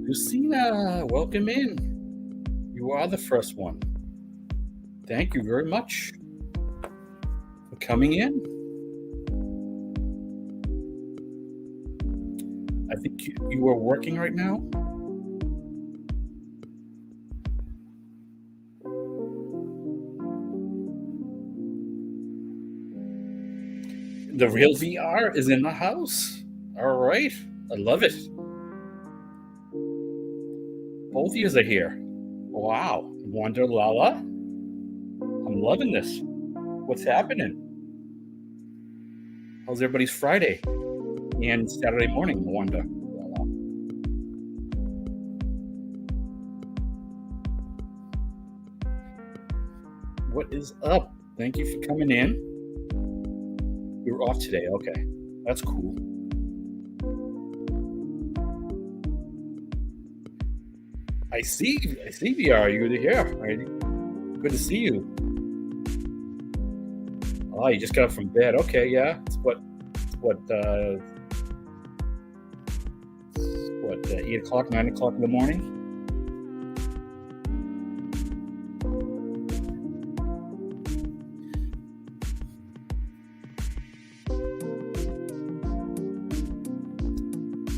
Lucina, welcome in. You are the first one. Thank you very much for coming in. I think you are working right now. The real VR is in the house. All right. I love it. Both of you are here. Wow. Wonder Lala. I'm loving this. What's happening? How's everybody's Friday and Saturday morning, Wanda? What is up? Thank you for coming in. You're off today. Okay. That's cool. I see VR. You're here. Right? Good to see you. Oh, you just got up from bed. Okay, yeah. It's what 8 o'clock, 9 o'clock in the morning?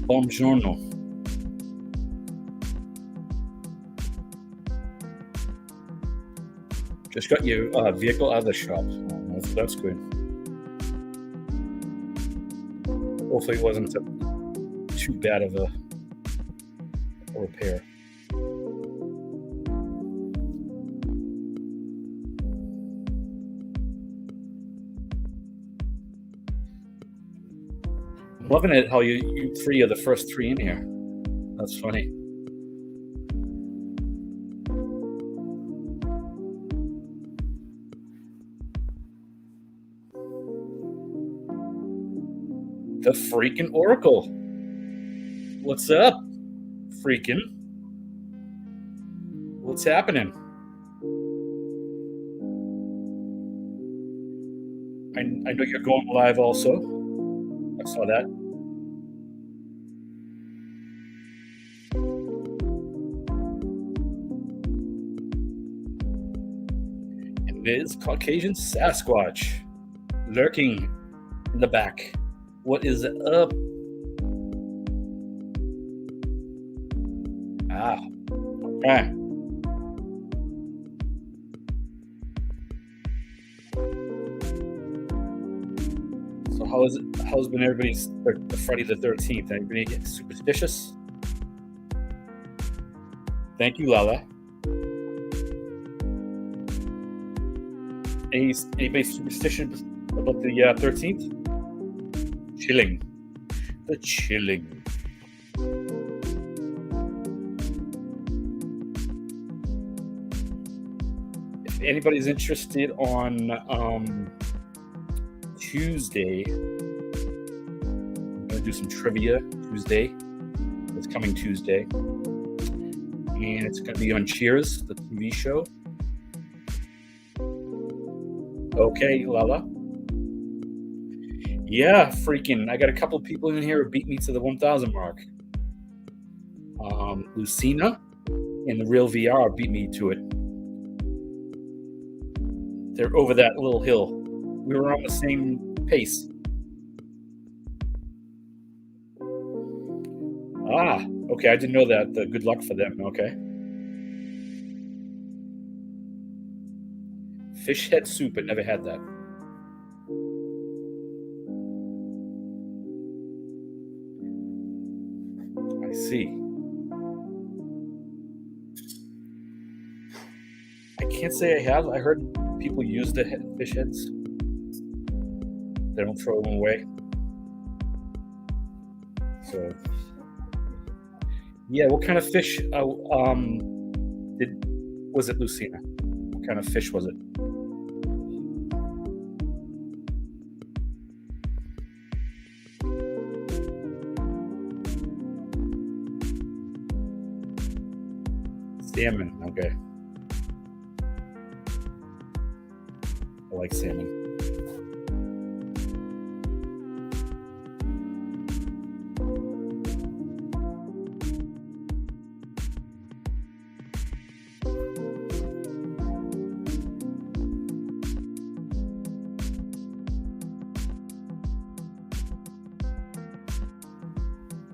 Buongiorno. Just got your vehicle out of the shop. That's good. Hopefully it wasn't too bad of a repair. I'm loving it how you three are the first three in here. That's funny. The freaking Oracle. What's up, freaking? What's happening? I know you're going live also. I saw that. And there's Caucasian Sasquatch lurking in the back. What is up? Okay. So how's been everybody's the Friday the 13th? Anybody get superstitious? Thank you, Lala. Anybody superstitious about the 13th? Chilling. The chilling. If anybody's interested on Tuesday, I'm going to do some trivia Tuesday. It's coming Tuesday. And it's going to be on Cheers, the TV show. Okay, Lala. Yeah, freaking. I got a couple of people in here who beat me to the 1,000 mark. Lucina and the Real VR beat me to it. They're over that little hill. We were on the same pace. Okay. I didn't know that. Good luck for them. Okay. Fish head soup. I never had that. I see. I can't say I have. I heard people use the fish heads. They don't throw them away. So, yeah. What kind of fish? Was it Lucina? What kind of fish was it? Salmon. Okay. I like salmon.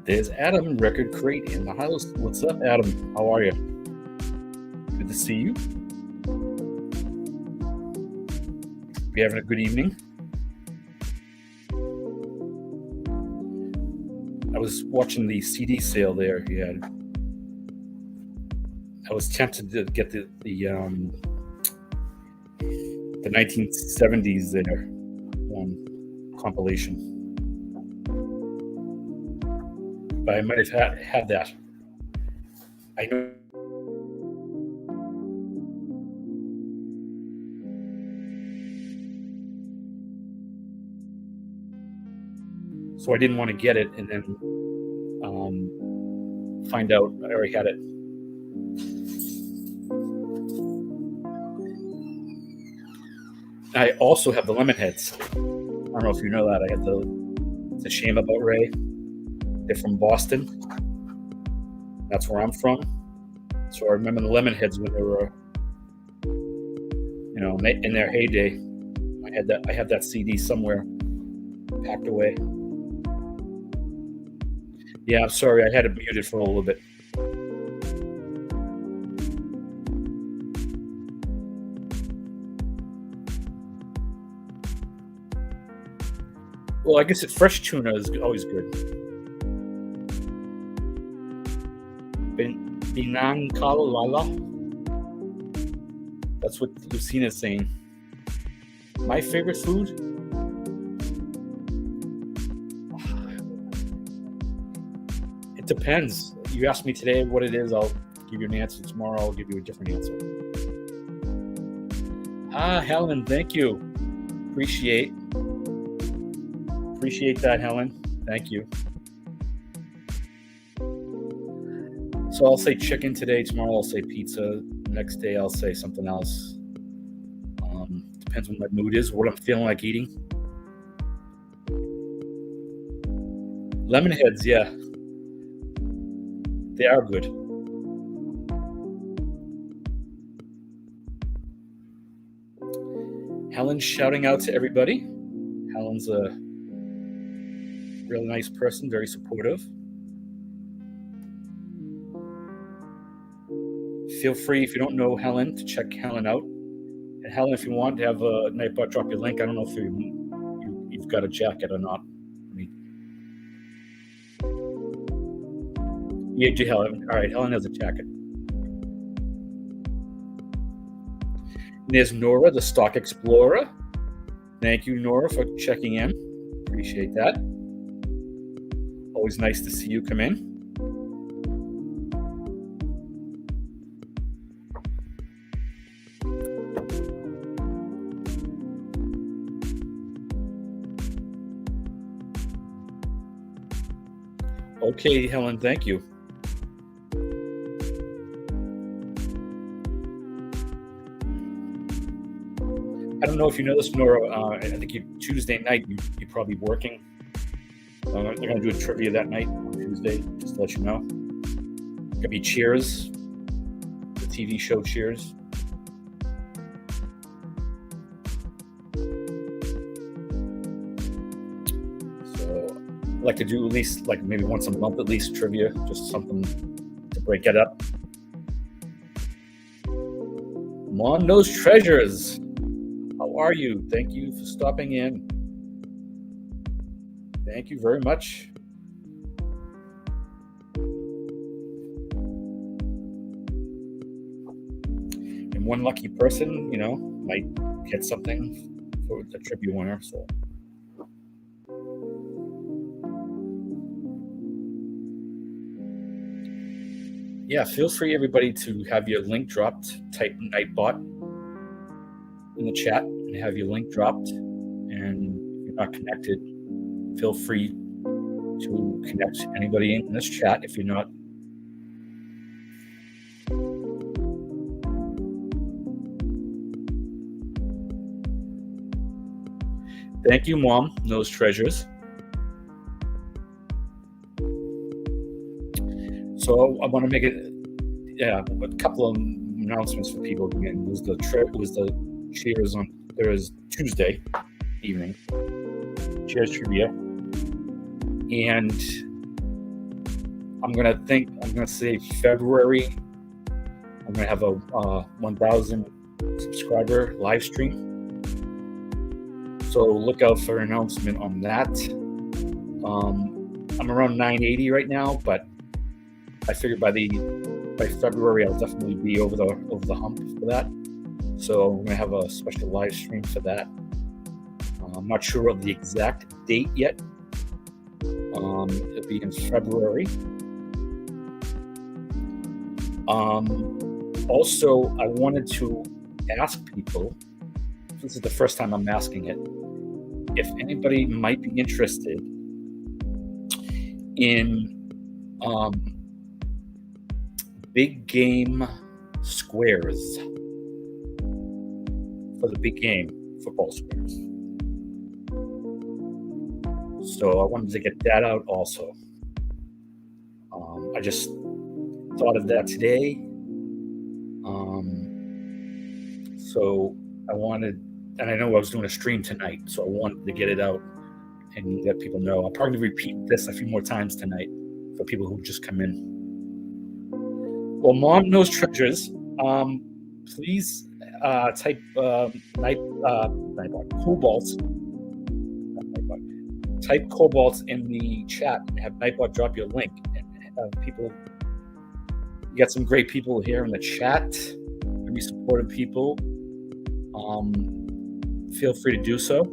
There's Adam, Record Crate in the house. What's up, Adam? How are you? Good to see you. You having a good evening? I was watching the CD sale there. Yeah, I was tempted to get the 1970s there compilation, but I might have had that. I know. So I didn't want to get it and then find out I already had it. I also have the lemon heads. I don't know if you know that. I have it's a shame about Ray. They're from Boston. That's where I'm from. So I remember the lemon heads when they were, in their heyday. I have that CD somewhere packed away. Yeah, I'm sorry. I had it muted for a little bit. Well, I guess fresh tuna is always good. Binang Kalalala. That's what Lucina's saying. My favorite food? It depends. You ask me today what it is, I'll give you an answer. Tomorrow I'll give you a different answer. Helen, thank you. Appreciate that, Helen. Thank you. So I'll say chicken today. Tomorrow I'll say pizza. Next day I'll say something else. Depends on what my mood is, what I'm feeling like eating. Lemon heads, yeah. They are good. Helen's shouting out to everybody. Helen's a really nice person, very supportive. Feel free, if you don't know Helen, to check Helen out. And Helen, if you want to have a Nightbot drop your link, I don't know if you've got a jacket or not. Yeah, do Helen. All right, Helen has a jacket. And there's Nora, the Stock Explorer. Thank you, Nora, for checking in. Appreciate that. Always nice to see you come in. Okay, Helen, thank you. I don't know if you know this, Nora. I think Tuesday night you're probably working. They're going to do a trivia that night on Tuesday, just to let you know. It's going to be Cheers, the TV show Cheers. So I'd like to do at least maybe once a month at least trivia, just something to break it up. Mondo's Treasures. How are you? Thank you for stopping in. Thank you very much. one lucky person, might get something for the trivia winner. So. Yeah, feel free, everybody, to have your link dropped. Type Nightbot in the chat and have your link dropped. And if you're not connected, feel free to connect anybody in this chat if you're not. Thank you, Mom, Those Treasures. So I want to make a couple of announcements for people. Again, it was the Cheers on Tuesday evening. Cheers trivia, and I'm gonna say February. I'm gonna have a 1,000 subscriber live stream. So look out for an announcement on that. I'm around 980 right now, but I figured by February I'll definitely be over the hump for that. So we're gonna have a special live stream for that. I'm not sure of the exact date yet. It'll be in February. Also, I wanted to ask people. This is the first time I'm asking it. If anybody might be interested in big game squares for the big game football squares. So I wanted to get that out also. I just thought of that today. So I wanted, and I know I was doing a stream tonight, so I wanted to get it out and let people know. I'll probably repeat this a few more times tonight for people who just come in. Well, Mom Knows Treasures, please type Cobalt. Type Cobalt in the chat and have Nightbot drop your link. And people, you got some great people here in the chat, very supportive people. Feel free to do so.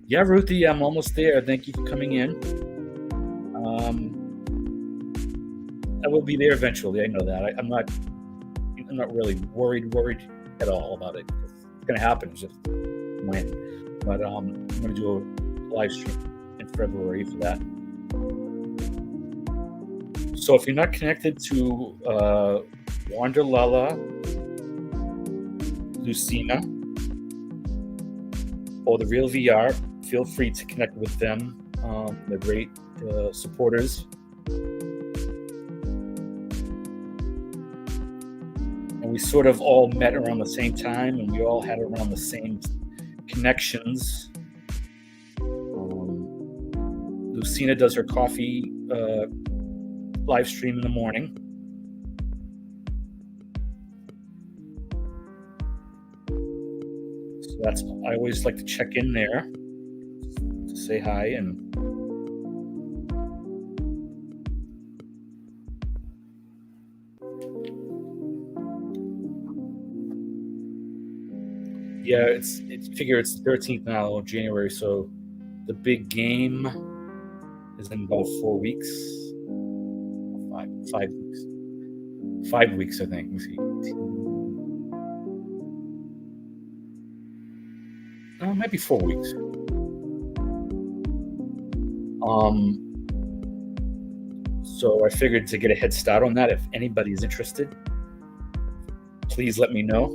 Yeah, Ruthie, I'm almost there. Thank you for coming in. I will be there eventually. I know that. I'm not really worried at all about it. It's going to happen. It's just when. But I'm going to do a live stream in February for that. So if you're not connected to Wanderlala, Lucina, or The Real VR, feel free to connect with them. They're great supporters. And we sort of all met around the same time, and we all had around the same connections. Lucina does her coffee live stream in the morning. So I always like to check in there to say hi and yeah, it's figure it's the 13th now of January, so the big game is in about 4 weeks. 5 weeks. 5 weeks, I think. Let me see. It might be 4 weeks. So I figured to get a head start on that, if anybody's interested, please let me know.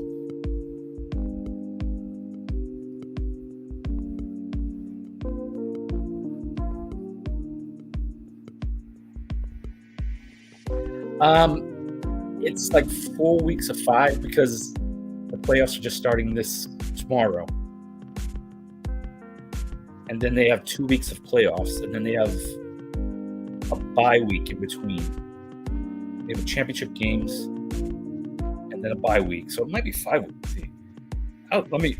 It's like 4 weeks of 5 because the playoffs are just starting tomorrow. And then they have 2 weeks of playoffs, and then they have a bye week in between. They have championship games and then a bye week. So it might be 5 weeks.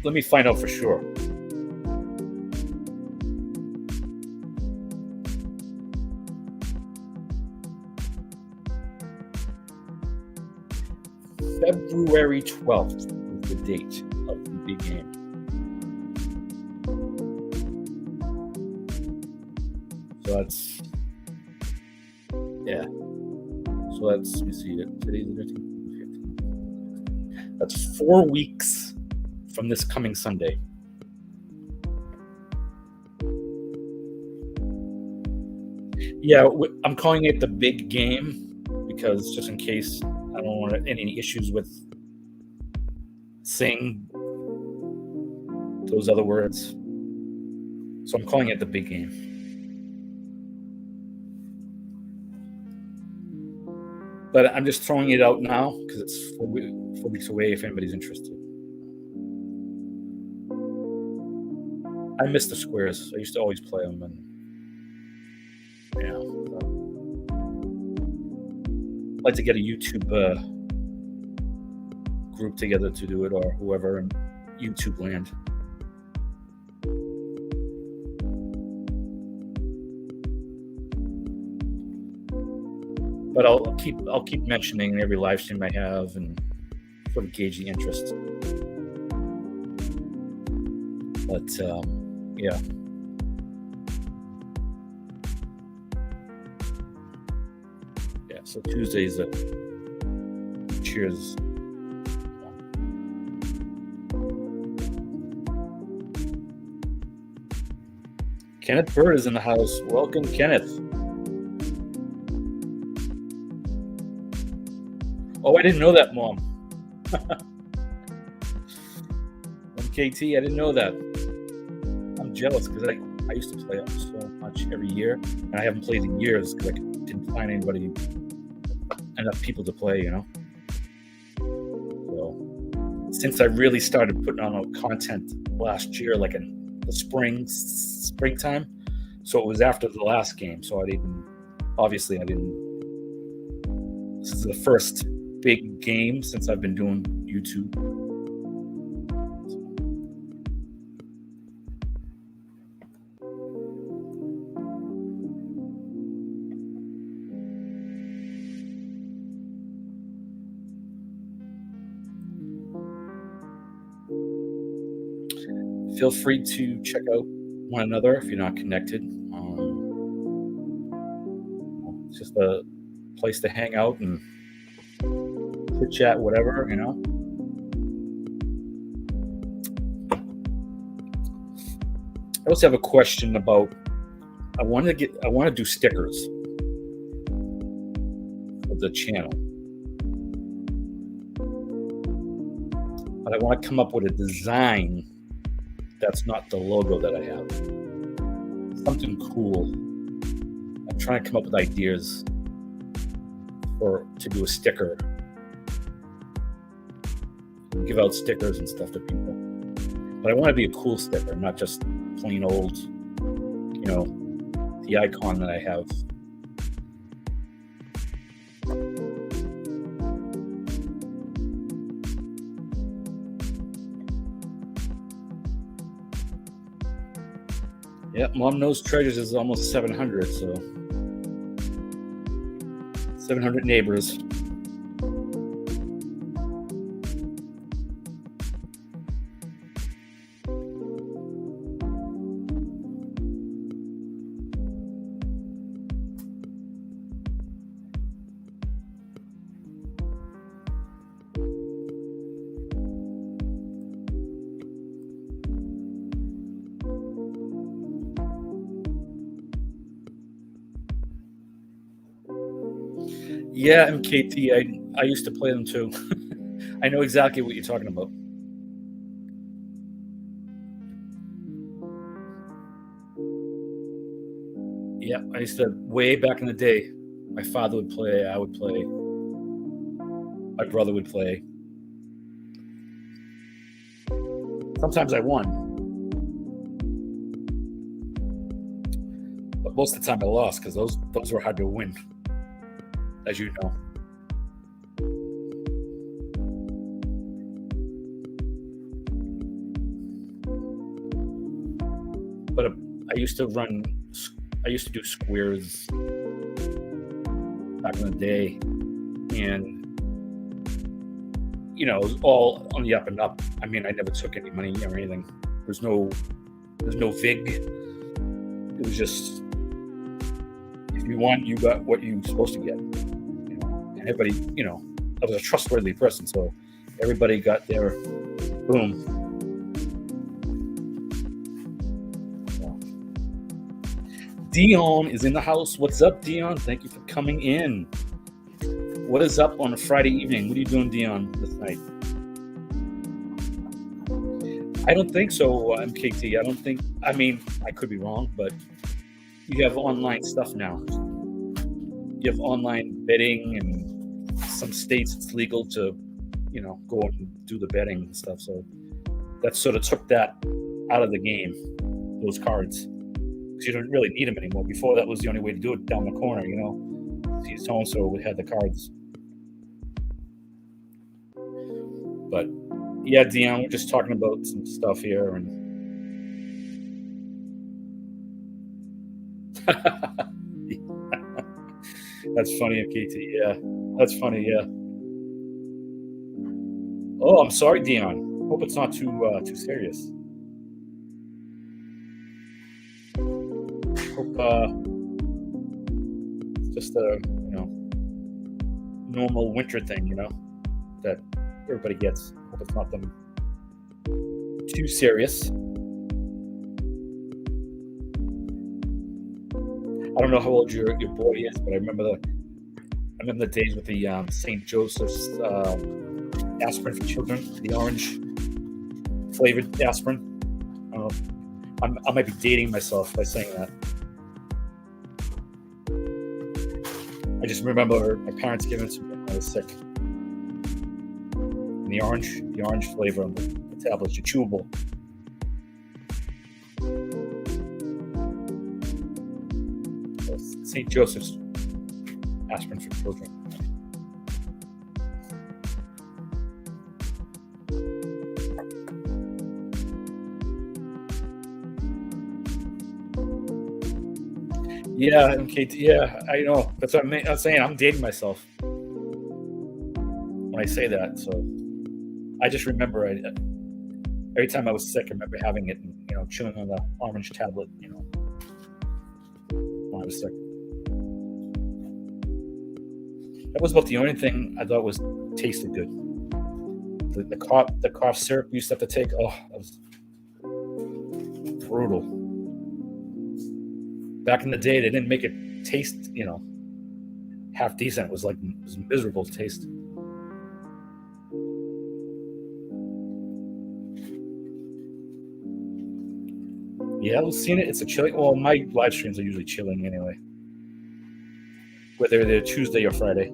Let me find out for sure. February 12th is the date of the big game. So that's, yeah. So that's, let me see, today's the 13th. That's 4 weeks from this coming Sunday. Yeah, I'm calling it the big game because just in case I don't want any issues with saying those other words. So I'm calling it the big game. But I'm just throwing it out now because it's 4 weeks away if anybody's interested. I miss the squares. I used to always play them, and yeah. I'd like to get a YouTube group together to do it, or whoever in YouTube land. But I'll keep mentioning every live stream I have and sort of gauge the interest. But yeah. Yeah, so Tuesday's a cheers. Kenneth Bird is in the house. Welcome, Kenneth. Oh, I didn't know that, Mom. MKT, I didn't know that. I'm jealous because I used to play so much every year, and I haven't played in years because I didn't find enough people to play, you know. So since I really started putting on content last year, like in the springtime, so it was after the last game. So I didn't. This is the first big game since I've been doing YouTube. Feel free to check out one another if you're not connected. It's just a place to hang out and chit chat, whatever, you know. I also have a question about. I want to do stickers for the channel, but I want to come up with a design that's not the logo that I have. Something cool. I'm trying to come up with ideas to do a sticker. Give out stickers and stuff to people. But I want to be a cool sticker, not just plain old, you know, the icon that I have. Yep, Mom Knows Treasures is almost 700, so 700 neighbors. Yeah, MKT, I used to play them too. I know exactly what you're talking about. Yeah, I used to, way back in the day, my father would play, I would play, my brother would play. Sometimes I won, but most of the time I lost because those were hard to win, as you know. But I used to do squares back in the day, and it was all on the up and up. I mean, I never took any money or anything. There's no vig. It was just, if you won, you got what you were supposed to get. And everybody, I was a trustworthy person, so everybody got their boom. Dion is in the house. What's up, Dion? Thank you for coming in. What is up on a Friday evening? What are you doing, Dion, this night? I don't think so, MKT. I mean, I could be wrong, but you have online stuff now. You have online betting, and some states it's legal to, go and do the betting and stuff. So that sort of took that out of the game, those cards. Because you don't really need them anymore. Before, that was the only way to do it down the corner, See, so-and-so had the cards. But, yeah, Dion, we're just talking about some stuff here. And that's funny, MKT. Yeah, that's funny, yeah. Oh, I'm sorry, Dion. Hope it's not too serious. It's just a normal winter thing, that everybody gets. Hope it's not them too serious. I don't know how old your boy is, but I remember the days with the St. Joseph's aspirin for children, the orange flavored aspirin. I don't know. I might be dating myself by saying that. I just remember my parents giving it to me when I was sick. And the orange flavor on the tablets, are chewable. St. Joseph's aspirin for children. Yeah, MKT. Yeah, I know. That's what I'm saying. I'm dating myself when I say that. So I just remember every time I was sick, I remember having it and chewing on the orange tablet. When I was sick. That was about the only thing I thought tasted good. The cough syrup we used to have to take. Oh, that was brutal. Back in the day, they didn't make it taste, half decent. It was miserable to taste. Yeah, we've seen it. It's a chilling. Well, my live streams are usually chilling anyway, whether they're Tuesday or Friday.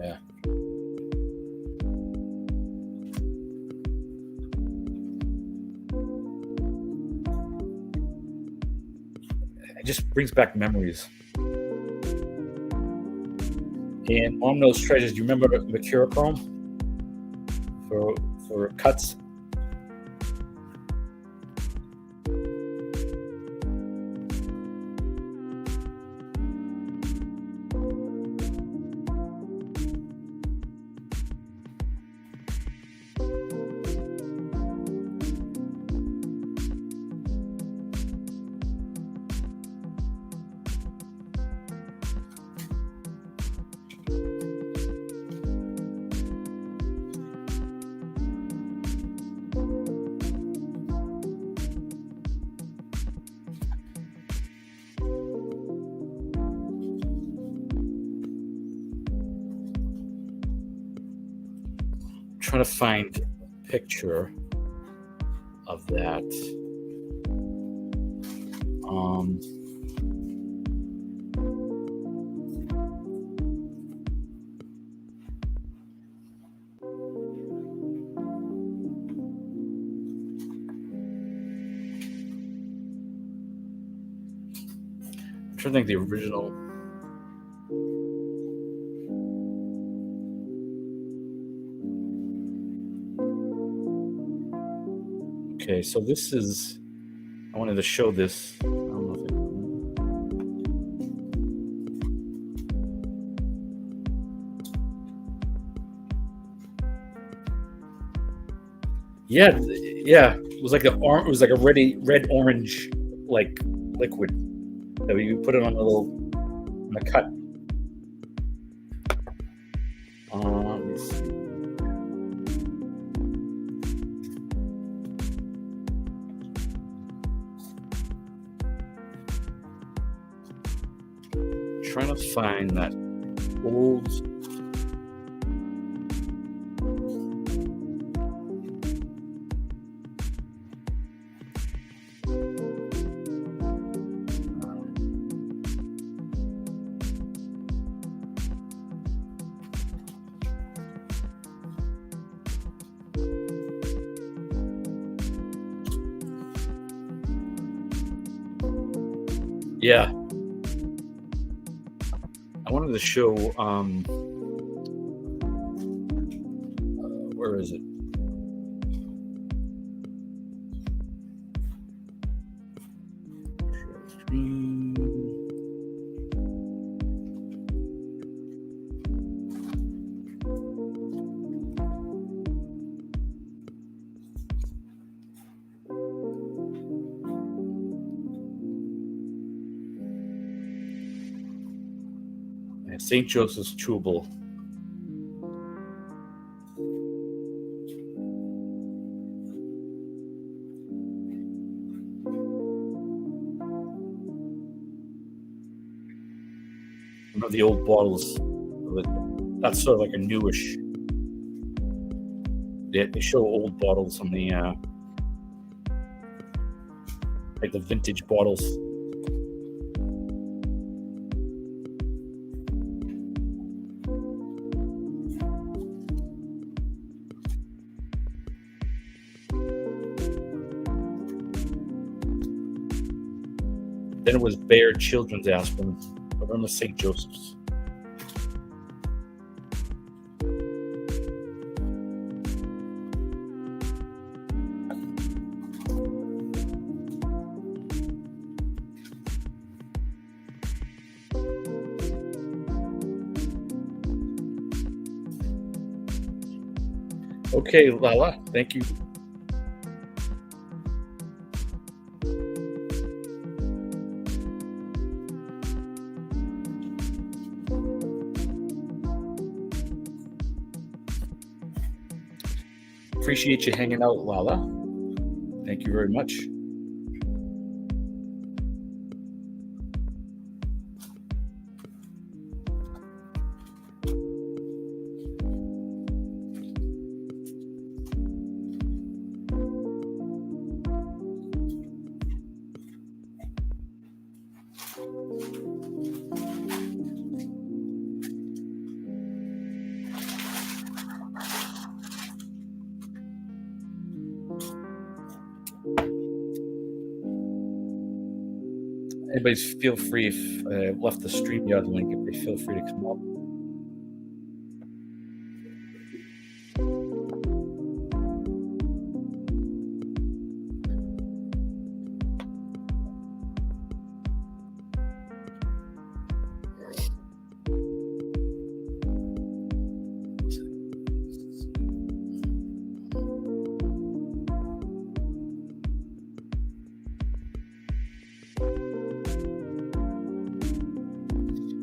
Yeah. It just brings back memories. And on those treasures, do you remember Mercurochrome for cuts? Trying to find a picture of that. I'm trying to think the original. Okay, so this is, I wanted to show this. I don't Yeah, yeah. It was like it was like a red orange like liquid that you put it on the cut. Let me see. Trying to find that old. Yeah, I wanted to show. Where is it? St. Joseph's Chewable. One of the old bottles. That's sort of like a newish. They show old bottles on the like the vintage bottles. Then it was Bayer Children's Aspirin. I remember St. Joseph's. Okay, Lala, thank you. Appreciate you hanging out, Lala. Thank you very much. Anybody feel free if I left the StreamYard link, if they feel free to come up.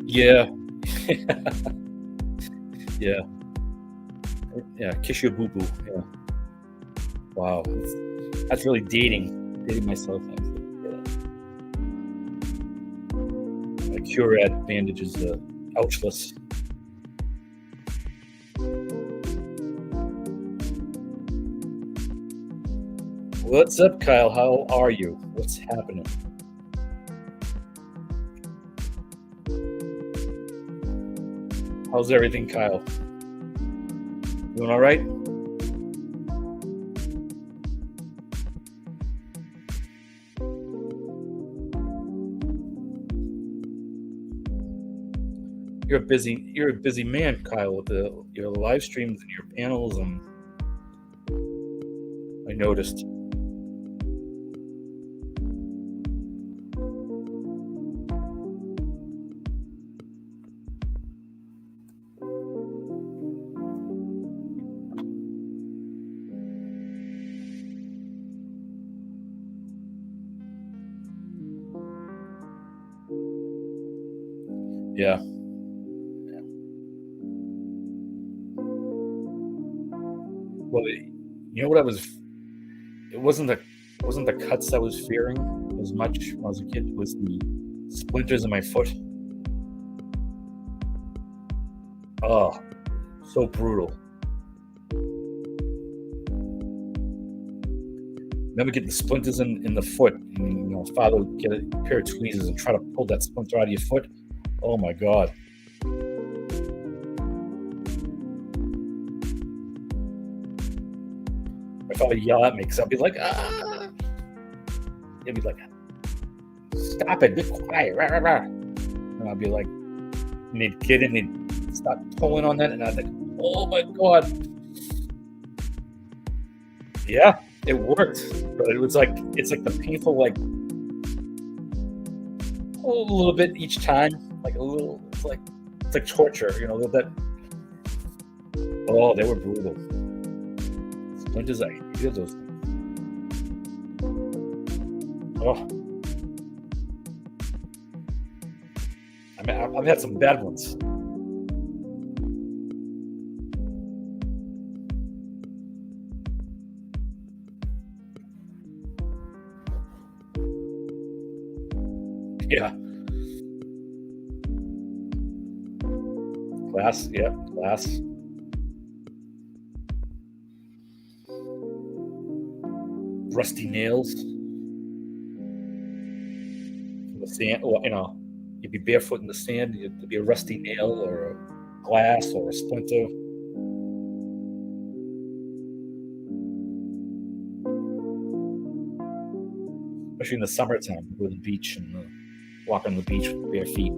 Yeah. Yeah. Yeah. Kiss your boo boo. Yeah. Wow. That's really dating myself. Yeah. My Curad bandage is ouchless. What's up, Kyle? How are you? What's happening? How's everything, Kyle? Doing all right? You're a busy man, Kyle, with your live streams and your panels, and I noticed. Yeah. Well, you know what I was? It wasn't the cuts I was fearing as much when I was a kid. It was the splinters in my foot. Oh, so brutal. Remember getting the splinters in the foot, and father would get a pair of tweezers and try to pull that splinter out of your foot. Oh my god. My father would yell at me because I'd be like, ah. He'd be like, stop it, be quiet, rah, rah, rah. And I'd be like, and they'd get in, they'd start pulling on that, and I'd like, oh my god. Yeah, it worked, but it was like it's like the painful like a little bit each time, like a little. It's like torture, a little bit. Oh, they were brutal. Splinters, I hated those things. Oh, I mean, I've had some bad ones. Yeah, glass. Yeah, glass. Rusty nails. In the sand. Well, you'd be barefoot in the sand. There'd be a rusty nail or a glass or a splinter. Especially in the summertime, go to the beach and walk on the beach with bare feet.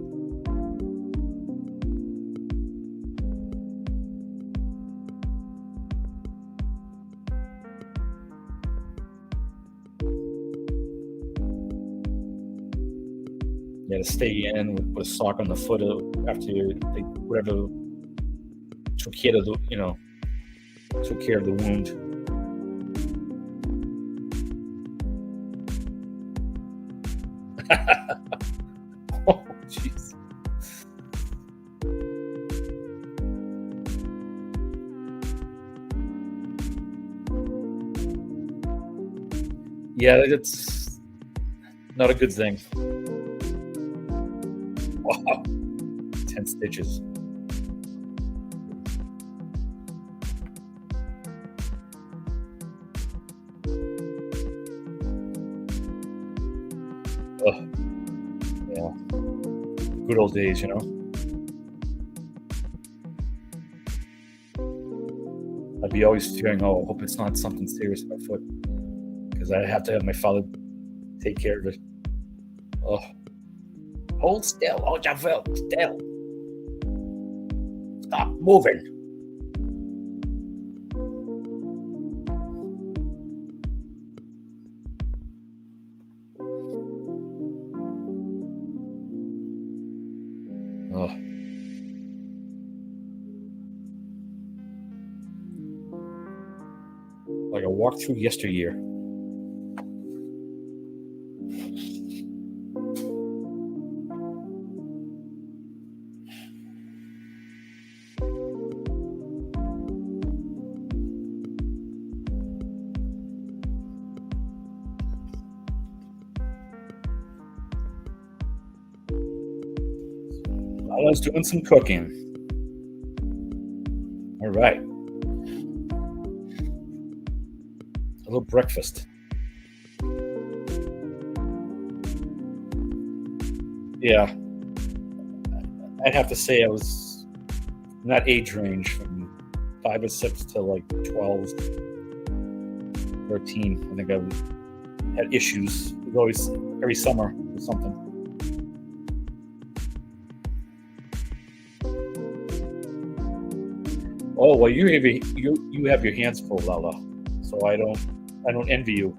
You had to stay in with a sock on the foot after whatever took care of the wound. Oh, jeez. Yeah, it's not a good thing. Wow, 10 stitches. Ugh, yeah, good old days. I'd be always fearing, oh, I hope it's not something serious in my foot, because I have to have my father take care of it. Oh, hold still, hold your foot still. Stop moving. Oh, like a walk through yesteryear. I was doing some cooking. All right, a little breakfast. Yeah, I'd have to say I was in that age range from 5 or 6 to like 12, 13. I think I had issues. It was always every summer or something. Oh well, you have your hands full, Lala. So I don't envy you.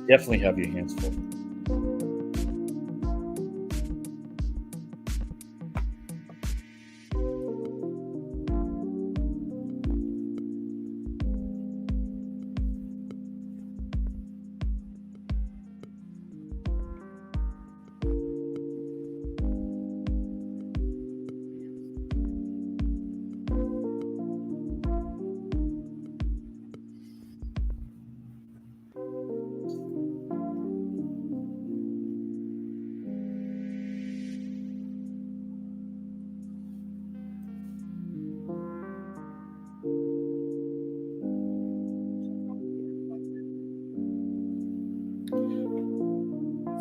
Definitely have your hands full.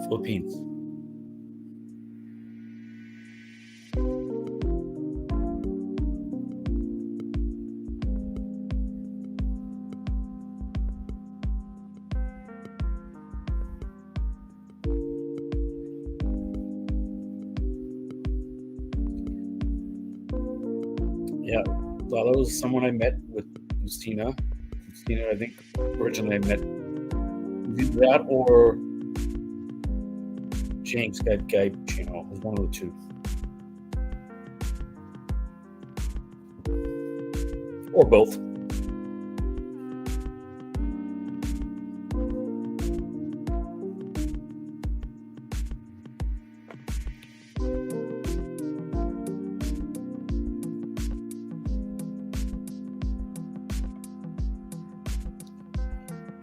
Philippines. Yeah, well, that was someone I met with Christina. Christina, I think originally I met either that or James Guy Channel. It was one of the two. Or both.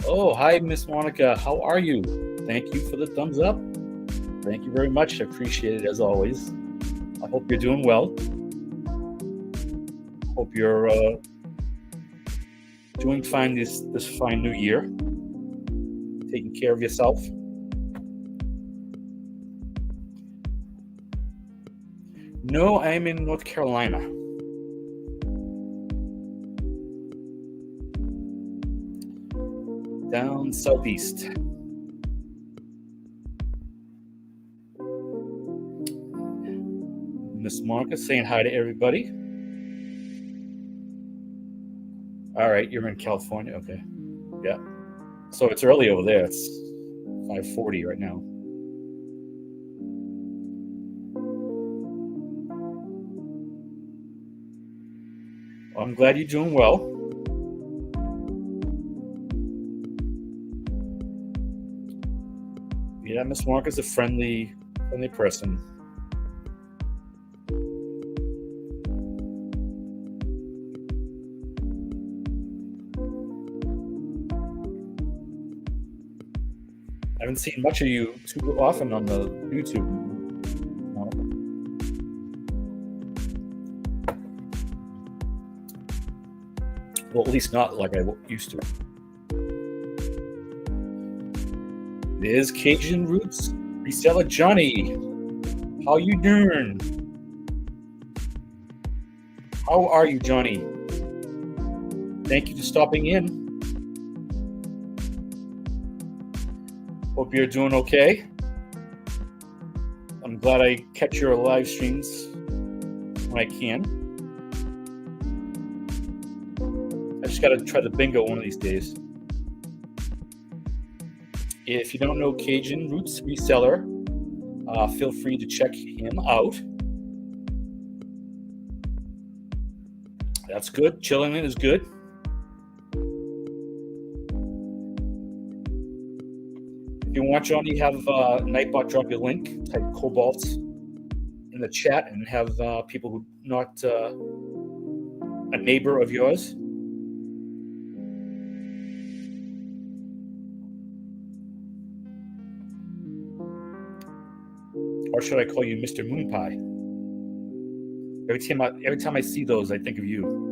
Oh, hi, Miss Monica. How are you? Thank you for the thumbs up. Thank you very much. I appreciate it as always. I hope you're doing well. Hope you're doing fine this fine new year. Taking care of yourself. No, I'm in North Carolina. Down southeast. Miss Monica saying hi to everybody. All right, you're in California. Okay. Yeah. So it's early over there. It's 5:40 right now. Well, I'm glad you're doing well. Yeah, Miss Monica's a friendly person. I haven't seen much of you too often on the YouTube. Well, at least not like I used to. There's Cajun Roots reseller Johnny. How you doing? How are you, Johnny? Thank you for stopping in. Hope you're doing okay. I'm glad I catch your live streams when I can. I just got to try the bingo one of these days. If you don't know Cajun Roots Reseller, feel free to check him out. That's good. Chilling in is good. If you want, Johnny, have Nightbot drop your link, type Cobalt in the chat, and have people who not a neighbor of yours. Or should I call you Mr. Moon Pie? Every time I see those, I think of you.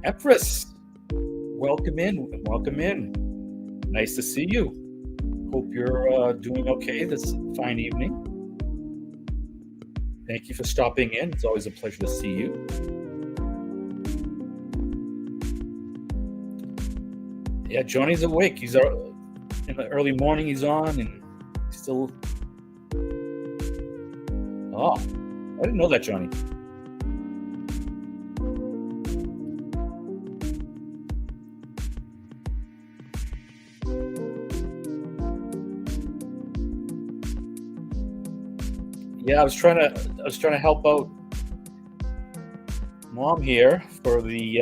Empress, welcome in. Welcome in. Nice to see you. Hope you're doing okay this fine evening. Thank you for stopping in. It's always a pleasure to see you. Yeah, Johnny's awake. He's in the early morning. He's on and still. Oh, I didn't know that, Johnny. Yeah, I was trying to help out Mom here for the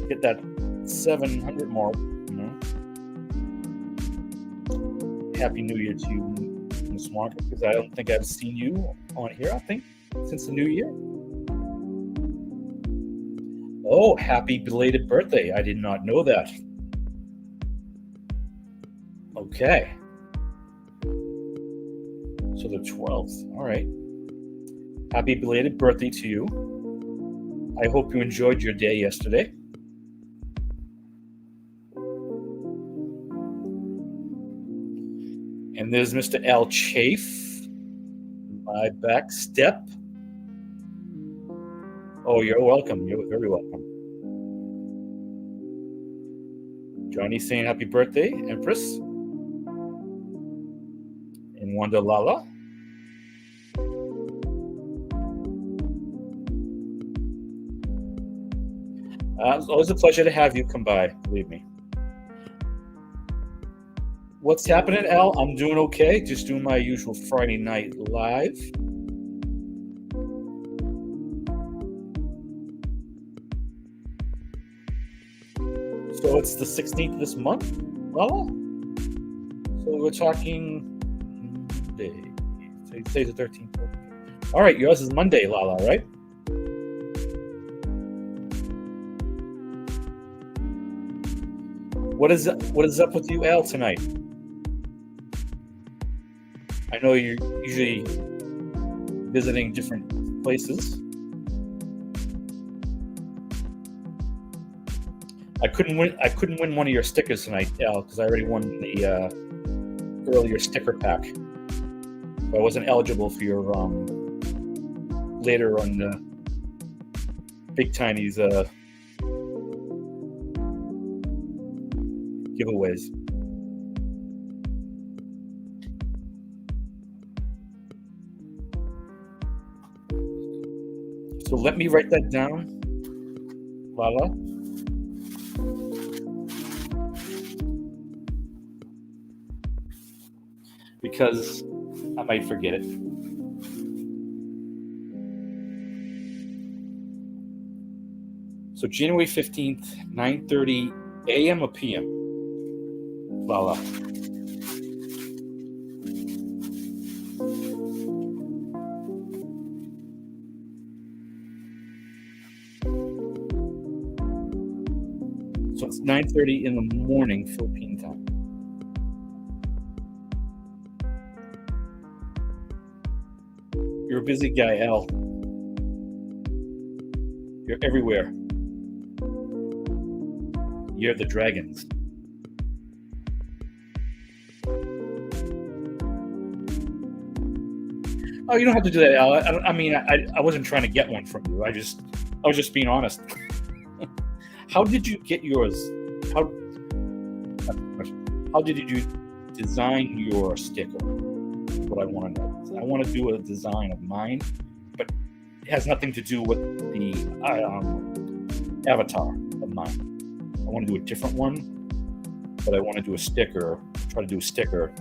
get that 700 mark. You know, Happy New Year to you, Miss Monica, because I don't think I've seen you on here. I think since the New Year. Oh, happy belated birthday! I did not know that. So the 12th. All right. Happy belated birthday to you. I hope you enjoyed your day yesterday. And there's Mr. Al Chafe. My back step. Oh, you're welcome. You're very welcome. Johnny saying happy birthday, Empress. And Wanda Lala. It's always a pleasure to have you come by, believe me. What's happening, Al? I'm doing okay. Just doing my usual Friday night live. So it's the 16th of this month, Lala? So we're talking Monday. Today's the 13th. All right, yours is Monday, Lala, right? What is up with you, Al, tonight? I know you're usually visiting different places. I couldn't win one of your stickers tonight, Al, because I already won the earlier sticker pack. So I wasn't eligible for your later on the Big Tiny's giveaways. So let me write that down, Lala. Because I might forget it. So January 15th, 9:30 a.m. or p.m.? Lala. So it's 9:30 in the morning, Philippine time. You're a busy guy, Al. You're everywhere. You're the dragons. Oh, you don't have to do that, Al. I wasn't trying to get one from you. I was just being honest. How did you get yours? How did you design your sticker? What I want to know. I want to do a design of mine, but it has nothing to do with the avatar of mine. I want to do a different one, but I want to do a sticker. Try to do a sticker.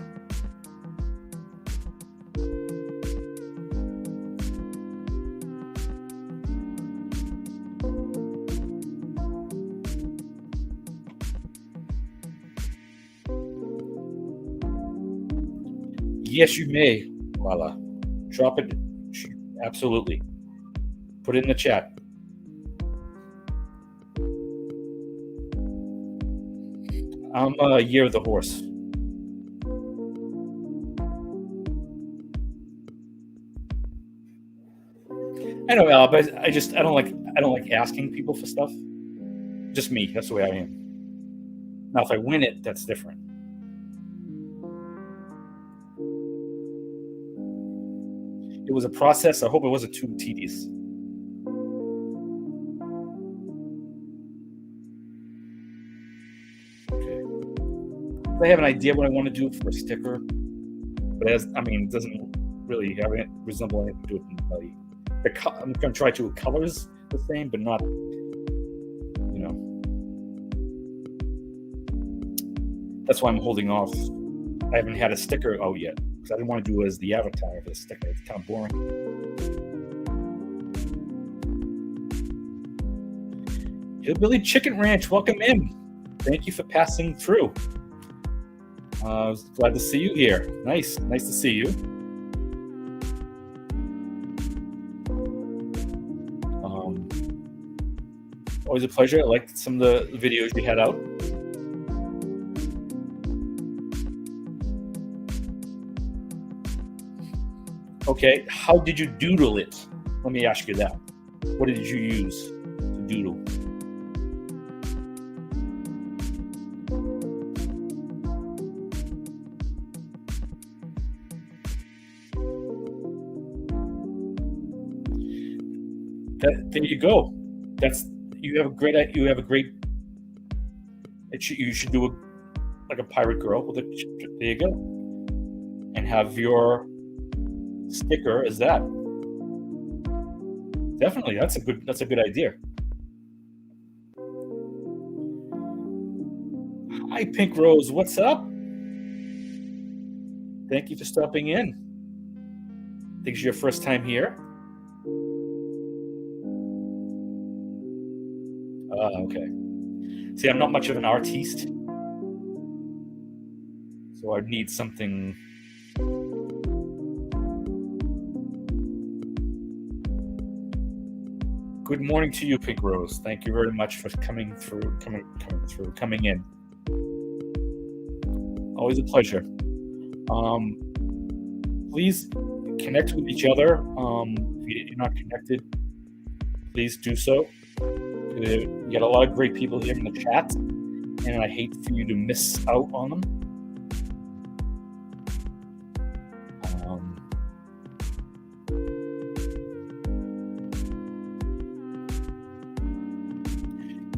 Yes, you may, Lala. Drop it. Absolutely. Put it in the chat. I'm Year of the Horse. I know, Al, but I don't like asking people for stuff. Just me. That's the way I am. Now, if I win it, that's different. It was a process. I hope it wasn't too tedious. Okay. I have an idea what I want to do for a sticker, but it doesn't really have any resemble anything to do with anybody. I'm going to try to colors the same, but not, That's why I'm holding off. I haven't had a sticker out yet. I didn't want to do it as the avatar of the sticker. It's kind of boring. Hillbilly Chicken Ranch, welcome in. Thank you for passing through. I was glad to see you here. Nice to see you. Always a pleasure. I liked some of the videos you had out. Okay, how did you doodle it? Let me ask you that. What did you use to doodle? There you go. You have a great. You should do like a pirate girl. There you go, and have your sticker as that. Definitely, that's a good idea. Hi, Pink Rose. What's up? Thank you for stopping in. I think it's your first time here. Okay. See, I'm not much of an artiste, so I need something. Good morning to you, Pink Rose. Thank you very much for coming in. Always a pleasure. Please connect with each other. If you're not connected, please do so. You got a lot of great people here in the chat, and I hate for you to miss out on them.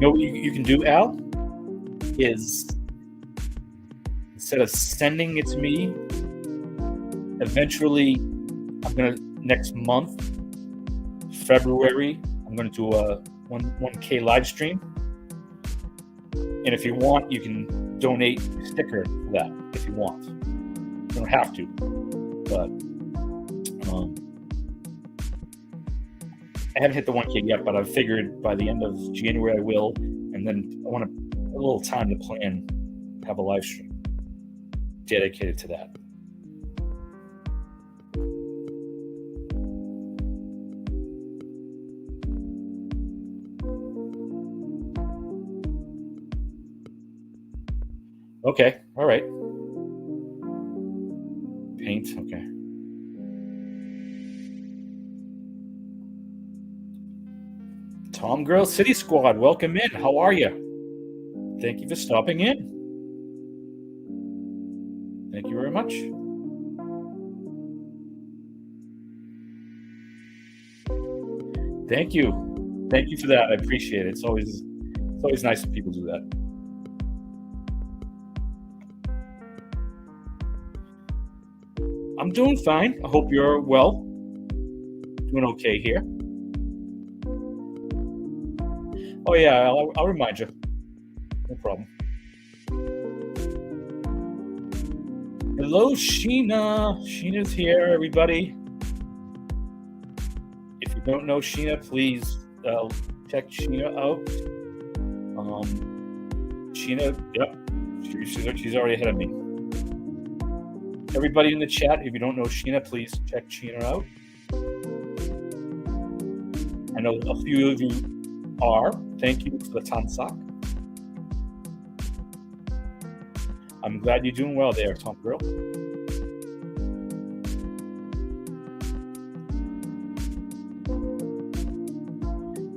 You know what you can do, Al? Is instead of sending it to me, eventually, next month, February, I'm going to do a 1K live stream. And if you want, you can donate a sticker for that if you want. You don't have to, but I haven't hit the 1K yet, but I've figured by the end of January I will, and then I want a little time to plan, have a live stream dedicated to that. Okay, all right. Paint, okay. Tom Girl City Squad, welcome in. How are you? Thank you for stopping in. Thank you very much. Thank you. Thank you for that. I appreciate it. It's always nice when people do that. I'm doing fine. I hope you're well. Doing okay here. Oh yeah, I'll remind you. No problem. Hello, Sheena. Sheena's here, everybody. If you don't know Sheena, please check Sheena out. Sheena, yep, she's already ahead of me. Everybody in the chat, if you don't know Sheena, please check Sheena out. I know a few of you are. Thank you for the Tansak. I'm glad you're doing well there, Tom Girl.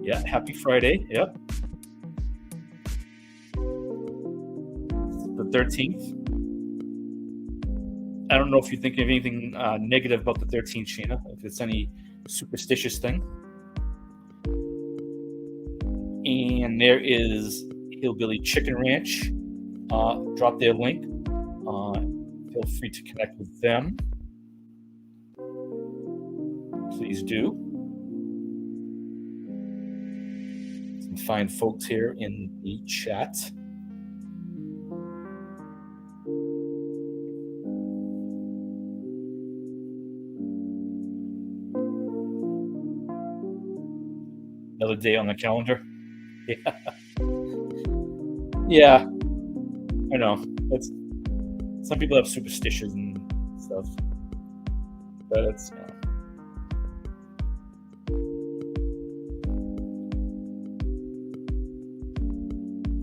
Yeah, happy Friday. Yep. It's the 13th. I don't know if you're thinking of anything negative about the 13th, Sheena, if it's any superstitious thing. And there is Hillbilly Chicken Ranch. Drop their link. Feel free to connect with them. Please do. Some fine folks here in the chat. Another day on the calendar. Yeah. Yeah. I know. Some people have superstitions and stuff. But it's I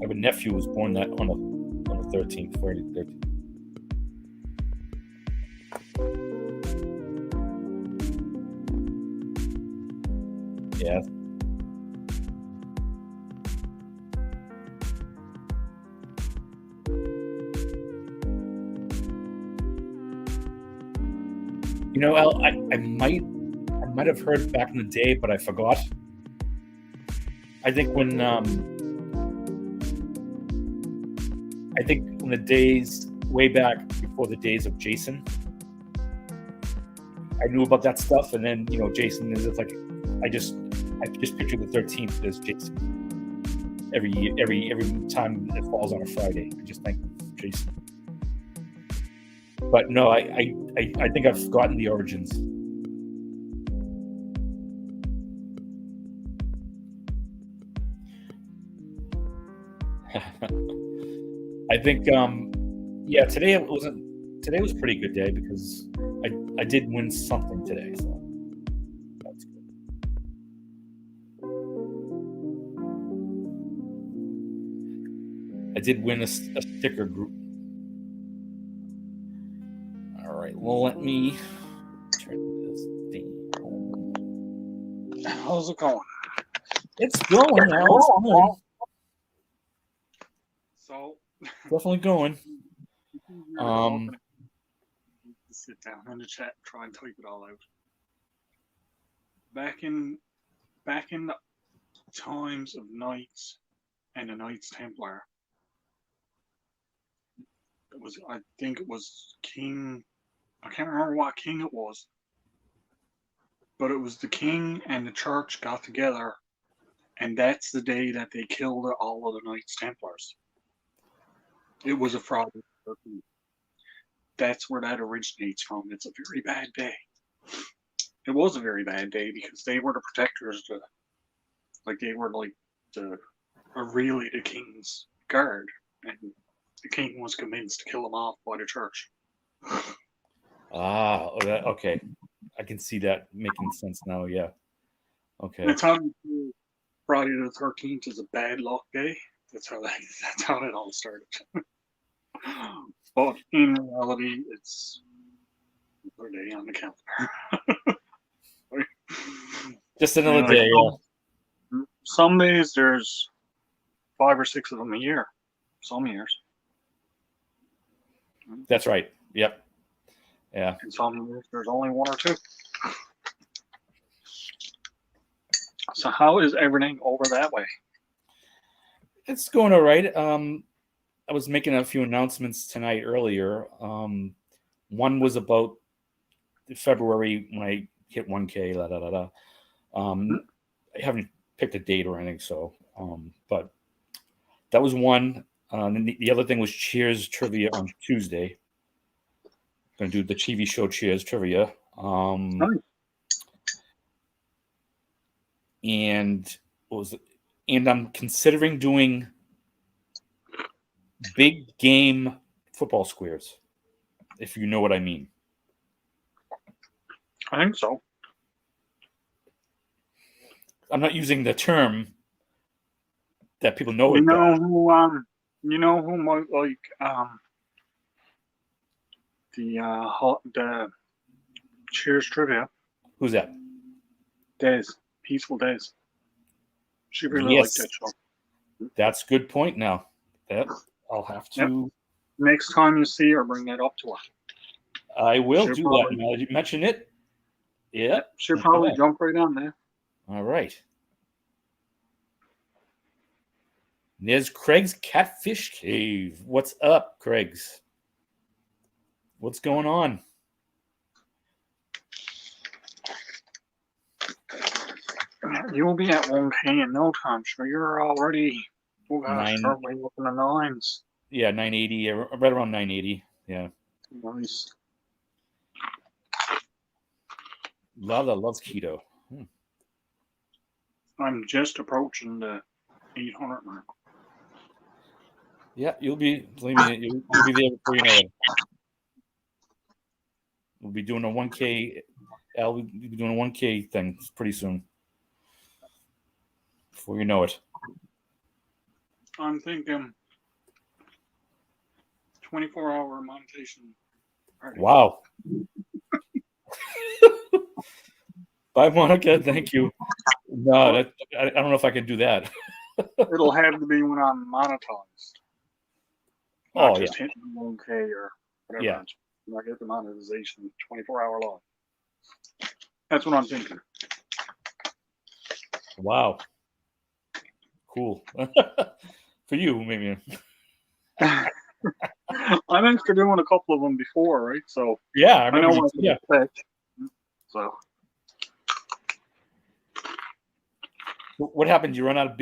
have a nephew who was born on the 13th, Friday the 13th. Yeah. You know, Al, I might have heard back in the day, but I forgot. I think when the days way back before the days of Jason, I knew about that stuff, and then Jason is like I just picture the 13th as Jason. Every time it falls on a Friday, I just think of Jason. But no, I think I've forgotten the origins. I think today was a pretty good day because I did win something today, so that's good. I did win a sticker group. All right, well, let me turn this thing on. How's it going? It's going now. It's going. So Definitely going. Sit down in the chat and try and type it all out. Back in the times of Knights and the Knights Templar, I think it was King. I can't remember what king it was, but it was the king and the church got together, and that's the day that they killed all of the Knights Templars. It was a Friday. That's where that originates from. It's a very bad day. It was a very bad day because they were the protectors. They were really the king's guard, and the king was convinced to kill them off by the church. Okay. I can see that making sense now. Yeah. Okay. That's how Friday the 13th is a bad luck day. That's how that all started. But in reality, it's another day on the calendar. Just another day. Yeah. Some days there's 5 or 6 of them a year. Some years. That's right. Yep. Yeah. And some years there's only 1 or 2. So how is everything over that way? It's going all right. I was making a few announcements tonight earlier. One was about February when I hit 1K. I haven't picked a date or anything, so but that was one. And the other thing was Cheers trivia on Tuesday. Going to do the TV show Cheers trivia. And what was it? And I'm considering doing big game football squares, if you know what I mean. I think so. I'm not using the term that people know. You know who might like the Cheers trivia? Who's that? Days. Peaceful Days. She really liked that show. That's a good point now. Yep. I'll have to. Yep. Next time you see her, bring that up to her. I will do that. Now that you mention it. Yeah. She'll probably jump right on there. All right. There's Craig's Catfish Cave. What's up, Craig's? What's going on? You'll be at 1K in no time. Sure, you're already. Oh gosh, start way up in the 9s. Yeah, 980, right around 980. Yeah. Nice. Lala loves keto. I'm just approaching the 800 mark. Yeah, you'll be there before you know it. We'll be doing a 1K. Al, we'll be doing a 1K thing pretty soon. Before you know it. I'm thinking 24-hour meditation. Wow. Bye, Monica. Thank you. No, I don't know if I can do that. It'll have to be when I'm monetized, not Oh yeah, just hitting 1K or whatever. yeah. When I get the monetization, 24-hour log. That's what I'm thinking. Wow, cool. For you, maybe. I'm after doing a couple of them before, right? So Yeah, I I remember know you. what to Yeah. expect. So What happened? You run out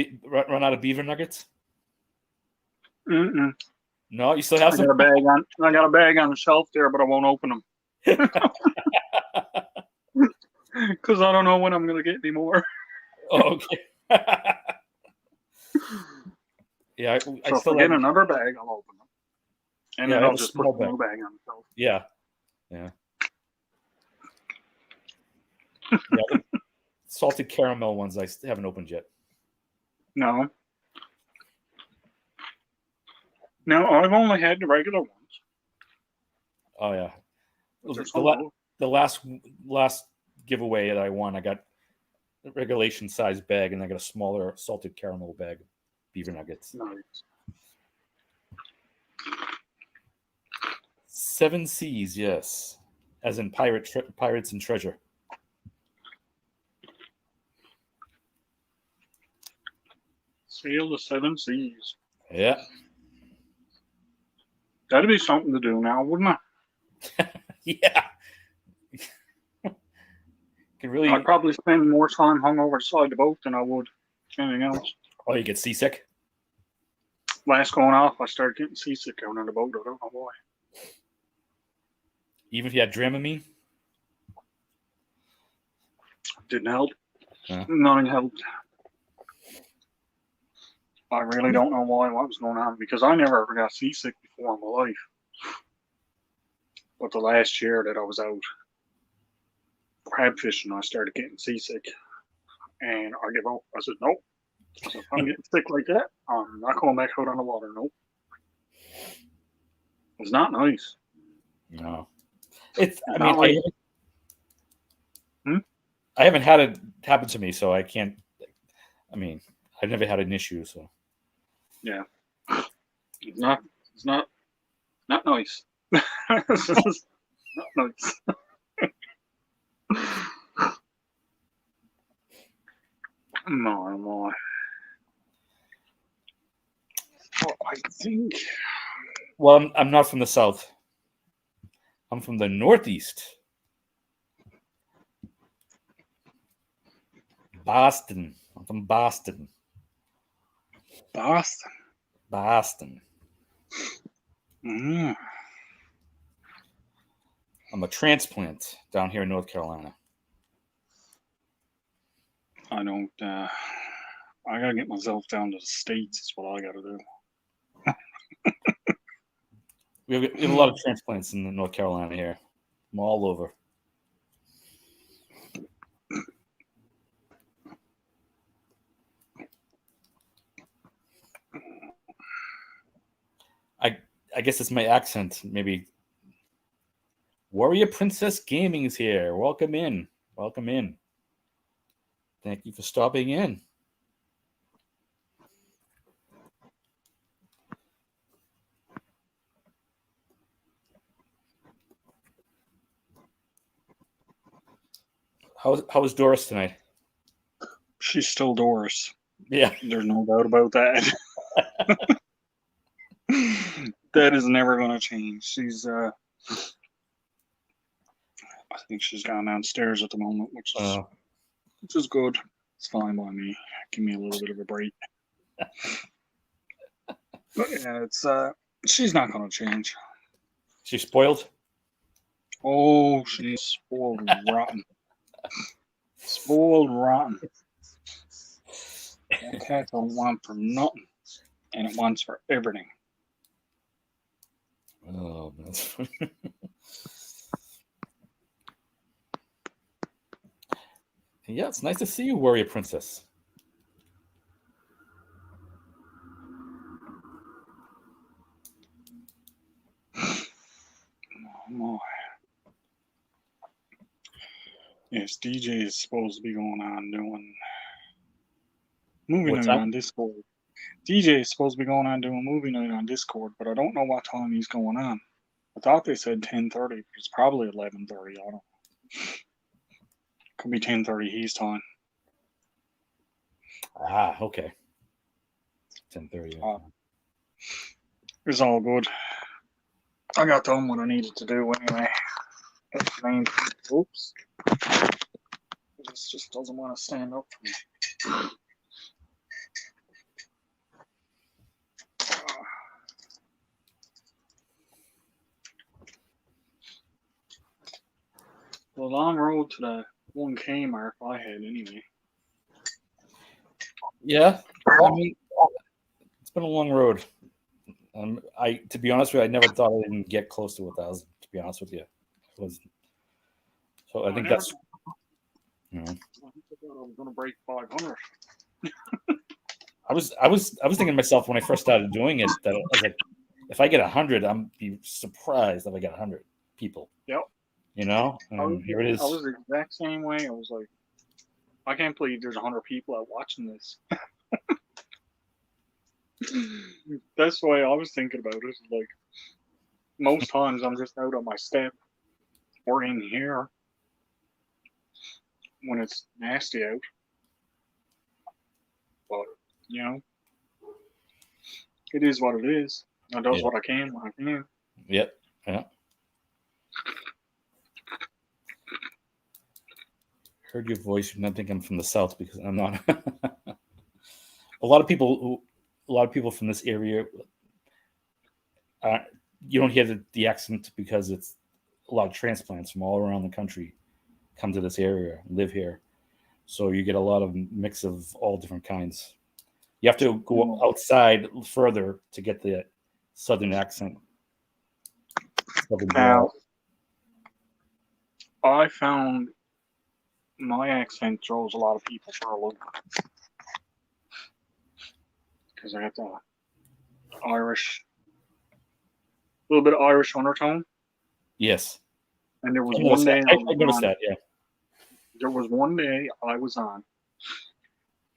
of beaver nuggets? mm-mm. No, you still have I some. got a bag on. I got a bag on the shelf there, but I won't open them because I don't know when I'm gonna get any more. Oh, okay. Yeah, I So if I still get have. another bag, I'll open them, and Yeah, I then have I'll a just put small the bag. new bag on the shelf. Yeah, yeah, yeah. The salted caramel ones I haven't opened yet. No, no, I've only had the regular ones, Oh yeah. but they're The, so la- good. the last giveaway that I won, I got a regulation size bag, and I got a smaller salted caramel bag, of beaver nuggets. Nice. 7 Seas, yes, as in pirates and treasure. Sail the seven seas. Yeah, That'd be something to do now, wouldn't it? yeah. Can I'd really. probably spend more time hung over the side of the boat than I would anything else. Oh, you get seasick. Last going off, I started getting seasick out on the boat. I don't know why. Even if you had Dramamine. Didn't help. Huh. Nothing helped. I really don't know why, what was going on, because I never ever got seasick before in my life. But the last year that I was out crab fishing, I started getting seasick. And I gave up. I said, nope. I said, if I'm getting sick like that, I'm not going back out on the water. Nope. It's not nice. No, it's. I mean, Not like, I haven't had it happen to me, so I can't. I mean, I've never had an issue, so. yeah. It's not nice. It's just not nice. My. So I think Well, I'm not from the south. I'm from the northeast. Boston. I'm from Boston. Boston. Boston. Mm. I'm a transplant down here in North Carolina. I don't. I gotta get myself down to the States. Is what I gotta do. We have a lot of transplants in North Carolina here. I'm all over. I guess it's my accent. Maybe Warrior Princess Gaming is here. Welcome in. Welcome in. Thank you for stopping in. How was Doris tonight? She's still Doris. Yeah. There's no doubt about that. That is never gonna change. She's. I think she's gone downstairs at the moment, which is good. It's fine by me. Give me a little bit of a break. But yeah, it's she's not gonna change. She's spoiled. Oh, she's spoiled rotten. Spoiled rotten. That cat don't want for nothing, and it wants for everything. Oh, that's funny. Yeah, it's nice to see you, Warrior Princess. Oh, yes, DJ is supposed to be going on doing Movie What night time? on Discord. DJ is supposed to be going on doing movie night on Discord, but I don't know what time he's going on. I thought they said 10:30. It's probably 11:30. I don't know. Could be 10:30 his time. Ah, okay. 10:30. It's all good. I got done what I needed to do anyway. That's the main thing. Oops. This just doesn't want to stand up for me. The long road to the 1K mark I had anyway. Yeah, I mean, it's been a long road. To be honest with you, I never thought I didn't get close to 1,000. To be honest with you, so I think that's. You know, I thought I was gonna break 500. I was thinking to myself when I first started doing it that I was like, if I get 100, I'm be surprised if I get 100 people. Yep. You know, and here it is. I was the exact same way. I was like, I can't believe there's 100 people out watching this. That's why I was thinking about it. Like, most times I'm just out on my step or in here when it's nasty out. But, you know, it is what it is. I does what I can when I can. Yep. Yeah. Heard your voice. You're not thinking I'm from the South because I'm not. A lot of people from this area, you don't hear the accent because it's a lot of transplants from all around the country come to this area, live here. So you get a lot of mix of all different kinds. You have to go outside further to get the southern accent. Now, I found my accent throws a lot of people for a loop because I got the Irish, a little bit of Irish undertone. Yes. And there was one day I noticed that. Yeah. There was one day I was on,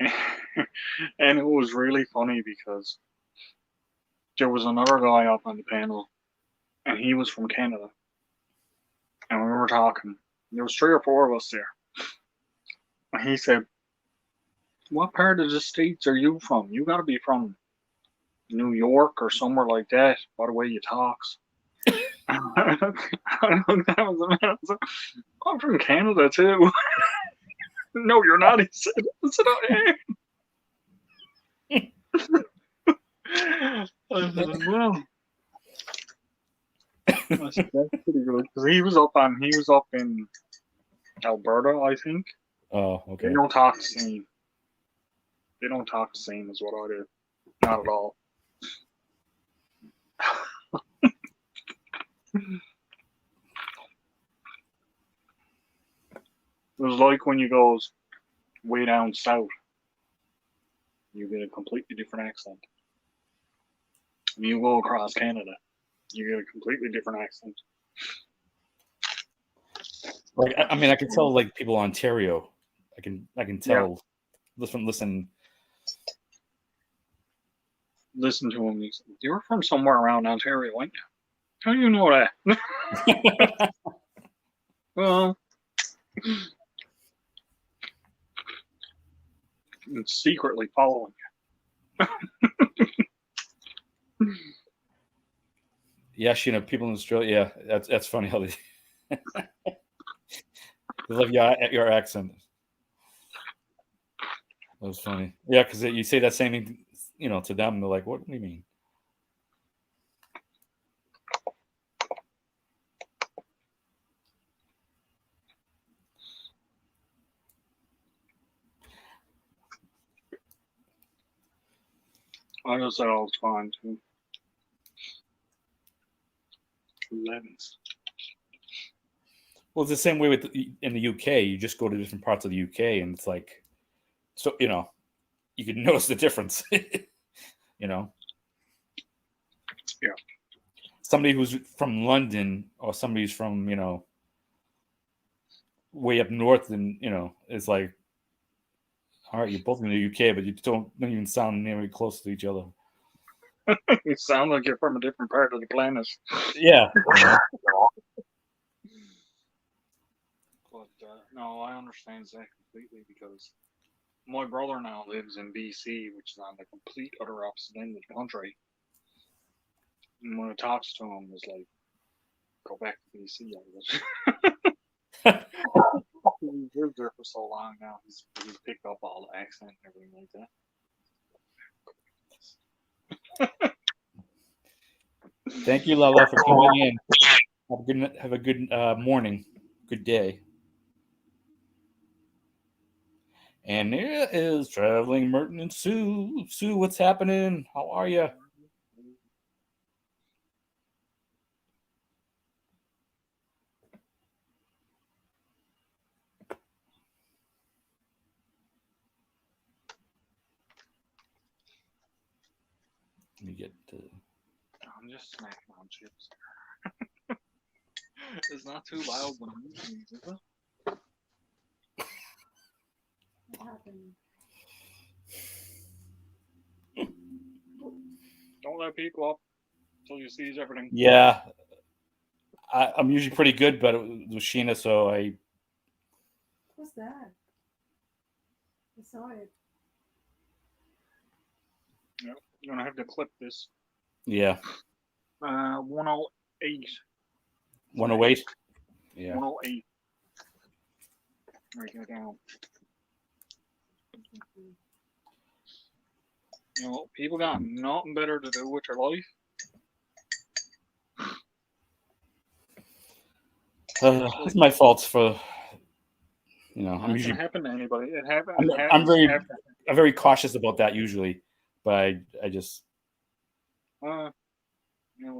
and it was really funny because there was another guy up on the panel, and he was from Canada, and we were talking. There was 3 or 4 of us there, and he said, "What part of the States are you from? You got to be from New York or somewhere like that, by the way you talks." I looked at him and I was like, "I'm from Canada too." "No, you're not," he said. I said, "I am." I said, "Well," I said, "That's pretty good," because he was up in Alberta, I think. Oh, okay. They don't talk the same. They don't talk the same as what I do. Not at all. It was like when you go way down south, you get a completely different accent. When you go across Canada, you get a completely different accent. Like, I mean, I can tell like people in Ontario. I can tell. Yeah. Listen to him. You're from somewhere around Ontario, ain't you? How do you know that? Well, it's secretly following you. Yes, people in Australia. Yeah, that's funny how they love your accent. That was funny. Yeah, because you say that same thing, to them. They're like, "What do you mean?" I just said I was fine too. 11s. Well, it's the same way in the UK. You just go to different parts of the UK, and it's like, so you can notice the difference. Yeah. Somebody who's from London or somebody who's from way up north, and is like, All right, you're both in the UK, but you don't even sound nearly close to each other. You sound like you're from a different part of the planet. Yeah. But no, I understand that completely because my brother now lives in BC, which is on the complete other opposite end of the country. And when I talks to him, it's like, go back to BC, I guess. He's lived there for so long now. He's picked up all the accent and everything like that. Thank you, Lala, for coming in. Have a good morning, good day. And here is traveling Merton and Sue. Sue, what's happening? How are you? Let me get to. I'm just snacking on chips. It's not too loud when I'm eating these, is it? What happened? Don't let people up until you seize everything. Yeah, I'm usually pretty good, but it was Sheena, so I. What's that? I saw it. Yep. You're gonna have to clip this. Yeah. 108. 108. Yeah. 108. Write that down. You know, people got nothing better to do with their life. It's my fault for. I'm It usually. can happen to anybody. It happens. I'm very cautious about that usually, but I just.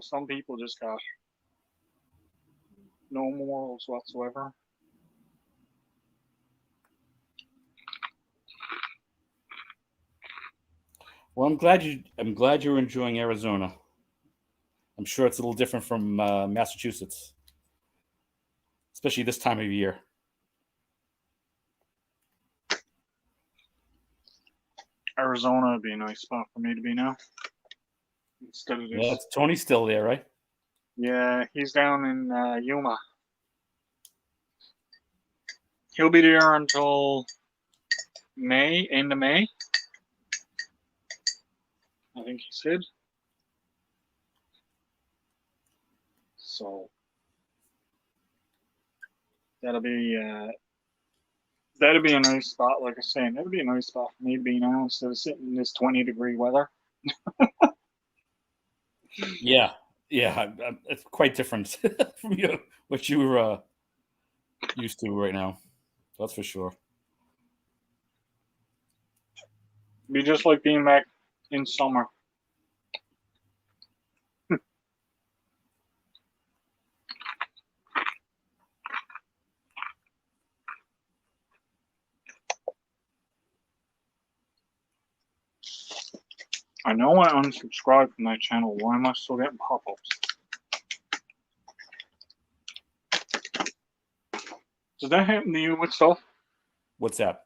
Some people just got no morals whatsoever. Well, I'm glad you're enjoying Arizona. I'm sure it's a little different from Massachusetts, especially this time of year. Arizona would be a nice spot for me to be now. Instead of this. Yeah, Tony's still there, right? Yeah, he's down in Yuma. He'll be there until end of May. I think he said. So that'll be a nice spot. Like I was saying, that'll be a nice spot for me to be now instead of sitting in this 20-degree weather. Yeah, it's quite different from what you were used to right now. That's for sure. Be just like being back in summer. I know I unsubscribed from that channel. Why am I still getting pop-ups? Does that happen to you with stuff? What's that?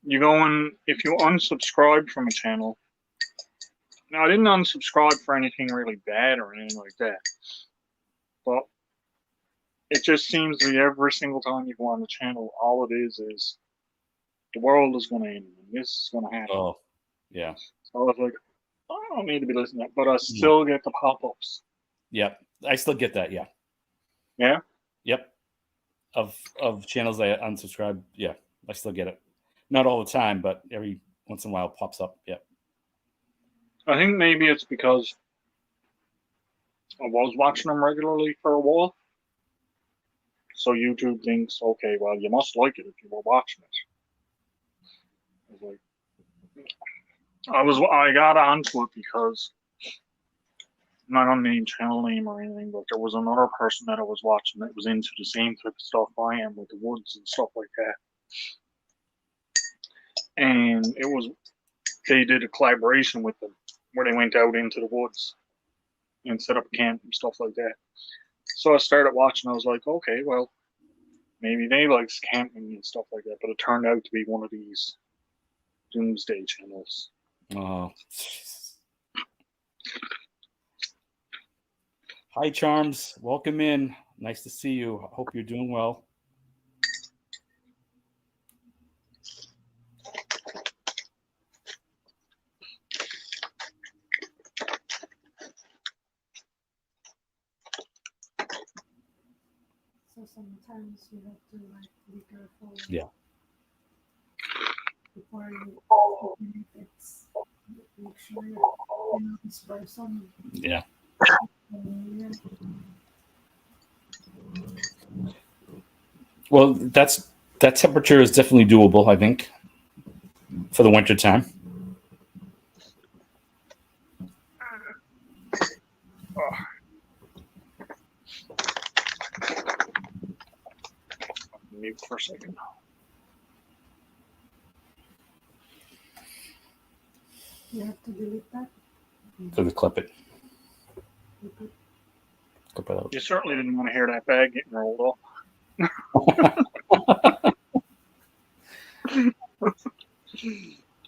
If you unsubscribe from a channel. Now, I didn't unsubscribe for anything really bad or anything like that. But it just seems to be every single time you go on the channel, all it is the world is going to end and this is going to happen. Oh, yeah. So I was like, I don't need to be listening to that, but I still get the pop-ups. Yep, I still get that. Yeah. Yeah. Yep. Of channels I unsubscribe, yeah, I still get it. Not all the time, but every once in a while it pops up. Yeah. I think maybe it's because I was watching them regularly for a while. So YouTube thinks, okay, well, you must like it if you were watching it. I got onto it because I'm not gonna name channel name or anything, but there was another person that I was watching that was into the same type of stuff I am with the woods and stuff like that. And they did a collaboration with them where they went out into the woods and set up a camp and stuff like that. So I started watching. I was like, okay, well, maybe they like camping and stuff like that. But it turned out to be one of these doomsday channels. Oh, Jesus. Hi, Charms. Welcome in. Nice to see you. I hope you're doing well. So sometimes you have to like be careful. Yeah. Before you open it, it's make sure you know this person. Yeah. Yeah. Well, that temperature is definitely doable, I think, for the winter time. Mute for a second. You have to delete that. So we clip it. You could- Clip it out. You certainly didn't want to hear that bag getting rolled off.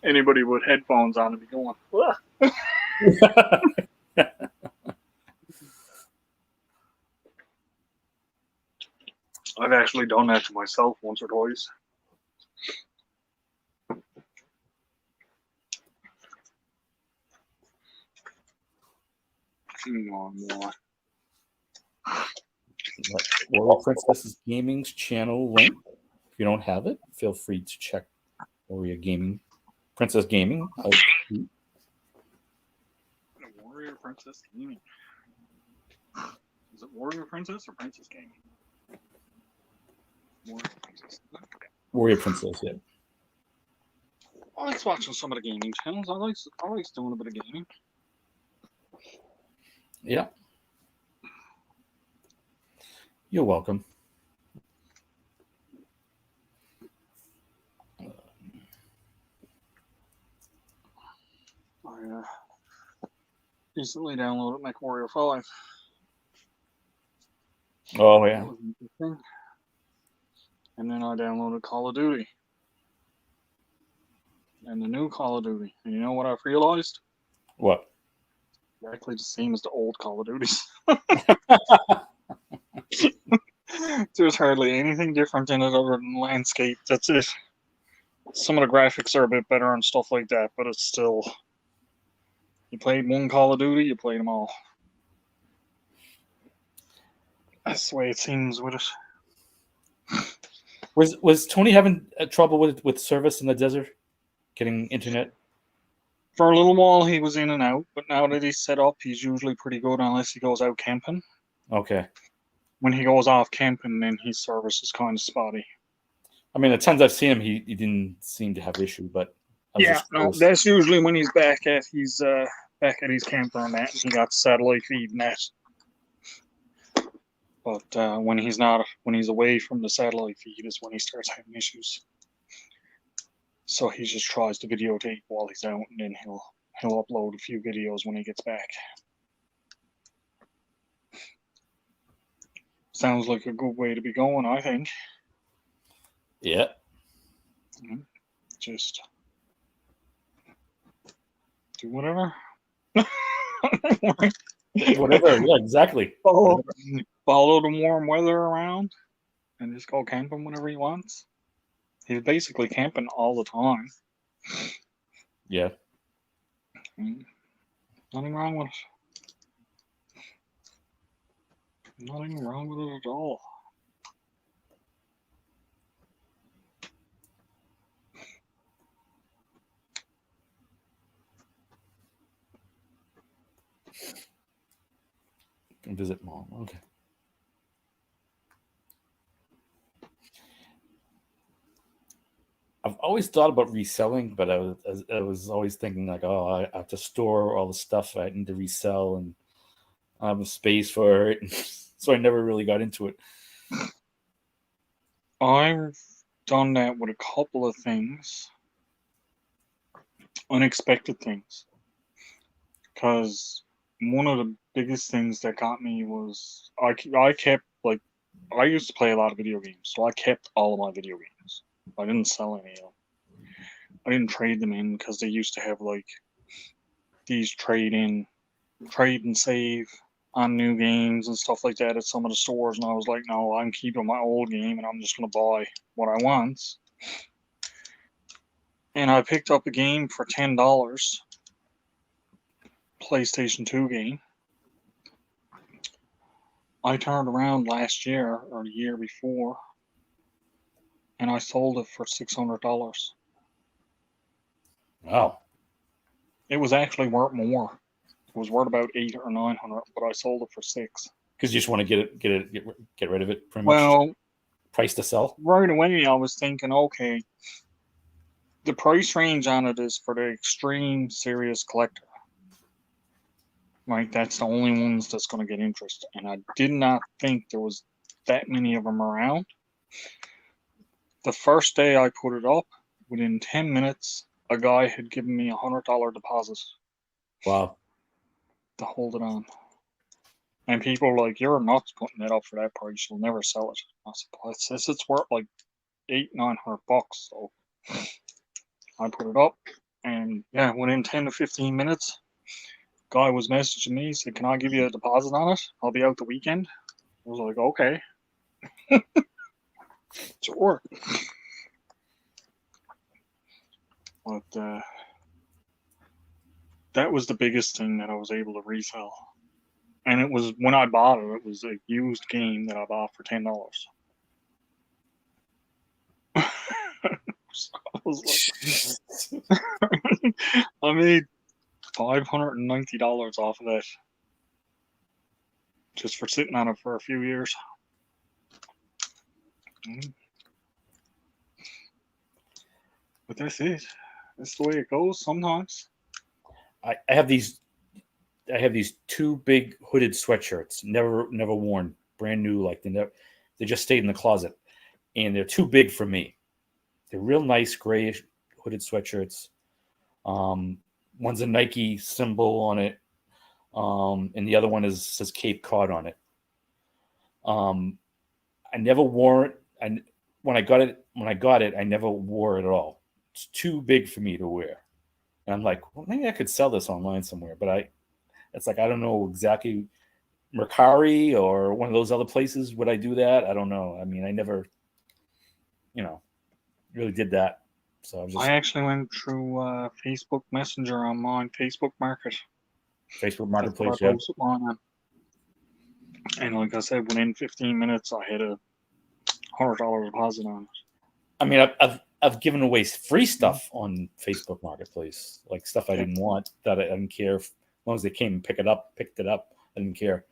Anybody with headphones on would be going, "Ugh." I've actually done that to myself once or twice. Come on, boy. Warrior Princess Gaming's channel link. If you don't have it, feel free to check Warrior Gaming, Princess Gaming. Warrior Princess Gaming. Is it Warrior Princess or Princess Gaming? Warrior Princess. Warrior Princess, yeah. I like watching some of the gaming channels. I like doing a bit of gaming. Yeah. You're welcome. I recently downloaded MechWarrior 5. Oh, yeah. That was interesting. And then I downloaded Call of Duty. And the new Call of Duty. And you know what I've realized? What? Exactly the same as the old Call of Duties. There's hardly anything different in it other than landscape. That's it. Some of the graphics are a bit better and stuff like that, but it's still... You played one Call of Duty, you played them all. That's the way it seems with it. Was Tony having trouble with service in the desert, getting internet? For a little while, he was in and out, but now that he's set up, he's usually pretty good unless he goes out camping. Okay. When he goes off camping, then his service is kind of spotty. I mean, the times I've seen him, he didn't seem to have issue, but That's usually when he's back at his camper and that, and he got satellite feed and that. But when he's away from the satellite feed is when he starts having issues. So he just tries to videotape while he's out, and then he'll upload a few videos when he gets back. Sounds like a good way to be going, I think. Yeah. Just do whatever. Whatever. Yeah, exactly. Follow the warm weather around and just go camping whenever he wants. He's basically camping all the time. Yeah. Nothing wrong with it. Nothing wrong with it at all. Visit mom. Okay. I've always thought about reselling, but I was always thinking like, oh, I have to store all the stuff I need to resell, and I have a space for it, so I never really got into it. I've done that with a couple of things, unexpected things, because one of the biggest things that got me was I kept, like, I used to play a lot of video games, so I kept all of my video games. I didn't sell any of them. I didn't trade them in because they used to have like these trade and save on new games and stuff like that at some of the stores, and I was like, no, I'm keeping my old game and I'm just gonna buy what I want. And I picked up a game for $10, PlayStation 2 game. I turned around last year or the year before, and I sold it for $600. Wow. It was actually worth more. It was worth about 800 or 900, but I sold it for $600. Because you just want to get rid of it, pretty much. Well, Price to sell. right away I was thinking, okay, the price range on it is for the extreme serious collector. Right, that's the only ones that's going to get interest, and I did not think there was that many of them around. The first day I put it up, within 10 minutes, a guy had given me $100 deposit. Wow. To hold it on. And people were like, you're nuts putting it up for that price. You'll never sell it. I said, well, it says it's worth like $800-900. So I put it up, and yeah, within 10 to 15 minutes, guy was messaging me, said, can I give you a deposit on it? I'll be out the weekend. I was like, okay. Sure. But that was the biggest thing that I was able to resell. And it was, when I bought it, it was a used game that I bought for $10. So I was like, I made $590 off of that just for sitting on it for a few years. But that's it. That's the way it goes sometimes. I have these two big hooded sweatshirts, never worn, brand new, like they just stayed in the closet, and they're too big for me. They're real nice grayish hooded sweatshirts. One's a Nike symbol on it, and the other one says Cape Cod on it. I never wore it. And when I got it, I never wore it at all. It's too big for me to wear. And I'm like, well, maybe I could sell this online somewhere, but it's like, I don't know exactly, Mercari or one of those other places. Would I do that? I don't know. I mean, I never, really did that. So I actually went through Facebook Messenger on mine, Facebook Market. Facebook Marketplace, yeah. And like I said, within 15 minutes, I had a $100 deposit on it. I mean, I've given away free stuff on Facebook Marketplace, like stuff I didn't want, that I didn't care. As long as they came and picked it up, I didn't care.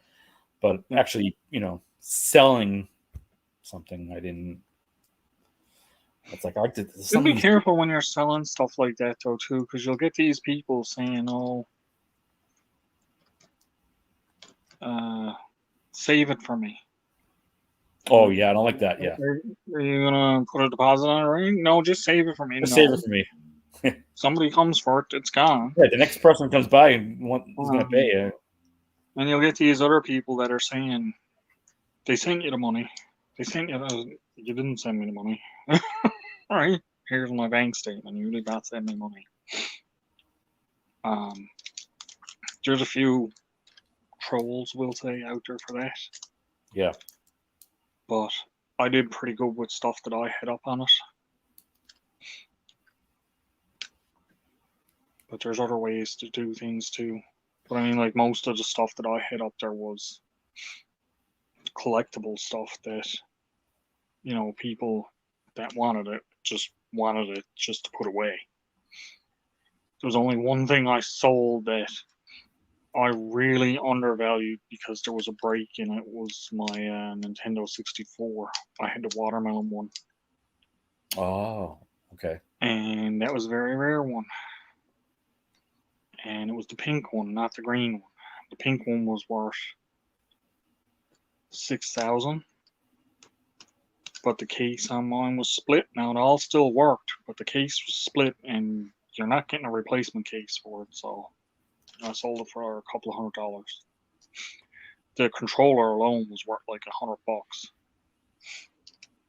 But actually, selling something, I didn't. It's like, be careful when you're selling stuff like that, though, too, because you'll get these people saying, "Oh, save it for me." Oh yeah, I don't like that. Yeah. Are you gonna put a deposit on it? Right? No, just save it for me. Just save it for me. Somebody comes for it, it's gone. Yeah, the next person comes by and is gonna pay you. And you'll get these other people that are saying they sent you the money. They sent you. You didn't send me the money. All right, here's my bank statement. You did not send me money. There's a few trolls, we'll say, out there for that. Yeah. But I did pretty good with stuff that I had up on it. But there's other ways to do things too. But I mean, like, most of the stuff that I had up there was collectible stuff that, people that wanted it just to put away. There was only one thing I sold that I really undervalued because there was a break in it. Was my Nintendo 64. I had the watermelon one. Oh, okay. And that was a very rare one. And it was the pink one, not the green one. The pink one was worth $6,000. But the case on mine was split. Now, it all still worked, but the case was split, and you're not getting a replacement case for it, so I sold it for a couple of $100. The controller alone was worth like $100.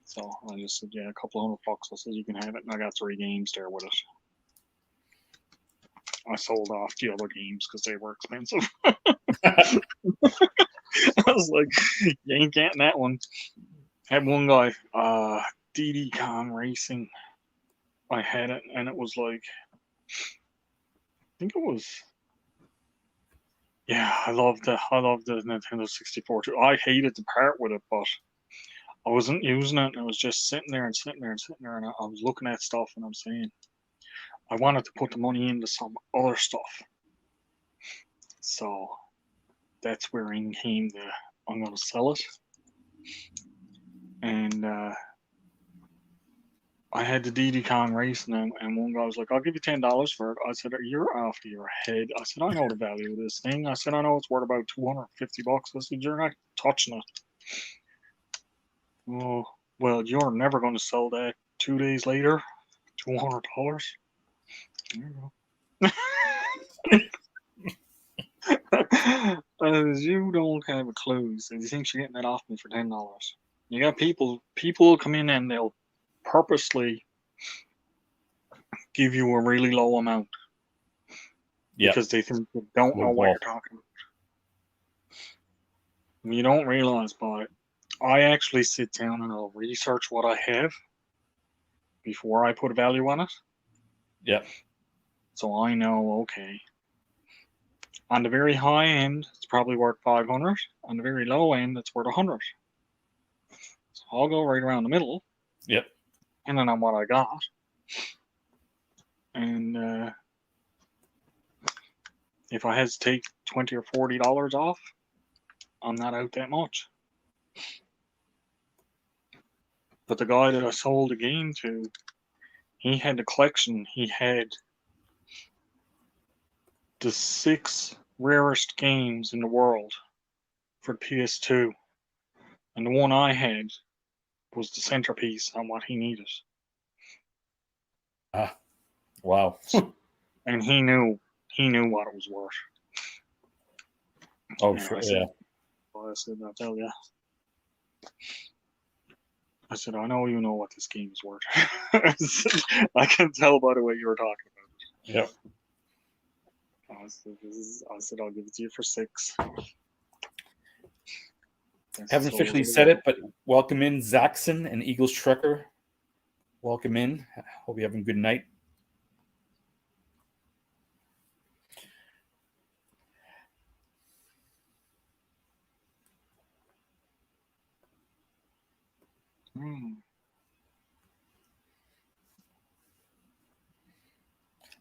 So I just said, yeah, a couple of $100. I said, you can have it, and I got 3 games there with it. I sold off the other games because they were expensive. I was like, you ain't getting that one. Had one guy, DD Kong Racing. I had it, and it was like, I think it was. Yeah, I loved the Nintendo 64 too. I hated to part with it, but I wasn't using it, and it was just sitting there and sitting there and sitting there, and I was looking at stuff, and I'm saying, I wanted to put the money into some other stuff. So that's where in came the I'm going to sell it, and I had the DD Kong racing, and one guy was like, "I'll give you $10 for it." I said, "You're off your head." I said, "I know the value of this thing." I said, "I know it's worth about $250." I said, "You're not touching it." Oh, well, you're never going to sell that 2 days later. $200. There you go. You don't have a clue. So you think you're getting that off me for $10? You got people will come in and they'll purposely give you a really low amount because they think you don't know what you're talking about. You don't realize, but I actually sit down and I'll research what I have before I put a value on it. Yeah. So I know, okay, on the very high end, it's probably worth 500. On the very low end, it's worth 100. So I'll go right around the middle. Yep. Depending on what I got. And if I had to take $20 or $40 off, I'm not out that much. But the guy that I sold the game to, he had the collection. He had the 6 rarest games in the world for PS2. And the one I had was the centerpiece on what he needed. Ah, wow. And he knew what it was worth. Oh, sure, yeah. I said, I'll tell you. I said, I know you know what this game is worth. I can tell by the way you were talking about it. Yep. I said, I'll give it to you for 6. Haven't officially said it, but welcome in Zaxxon and Eagles Trucker. Welcome in. Hope you're having a good night. I'm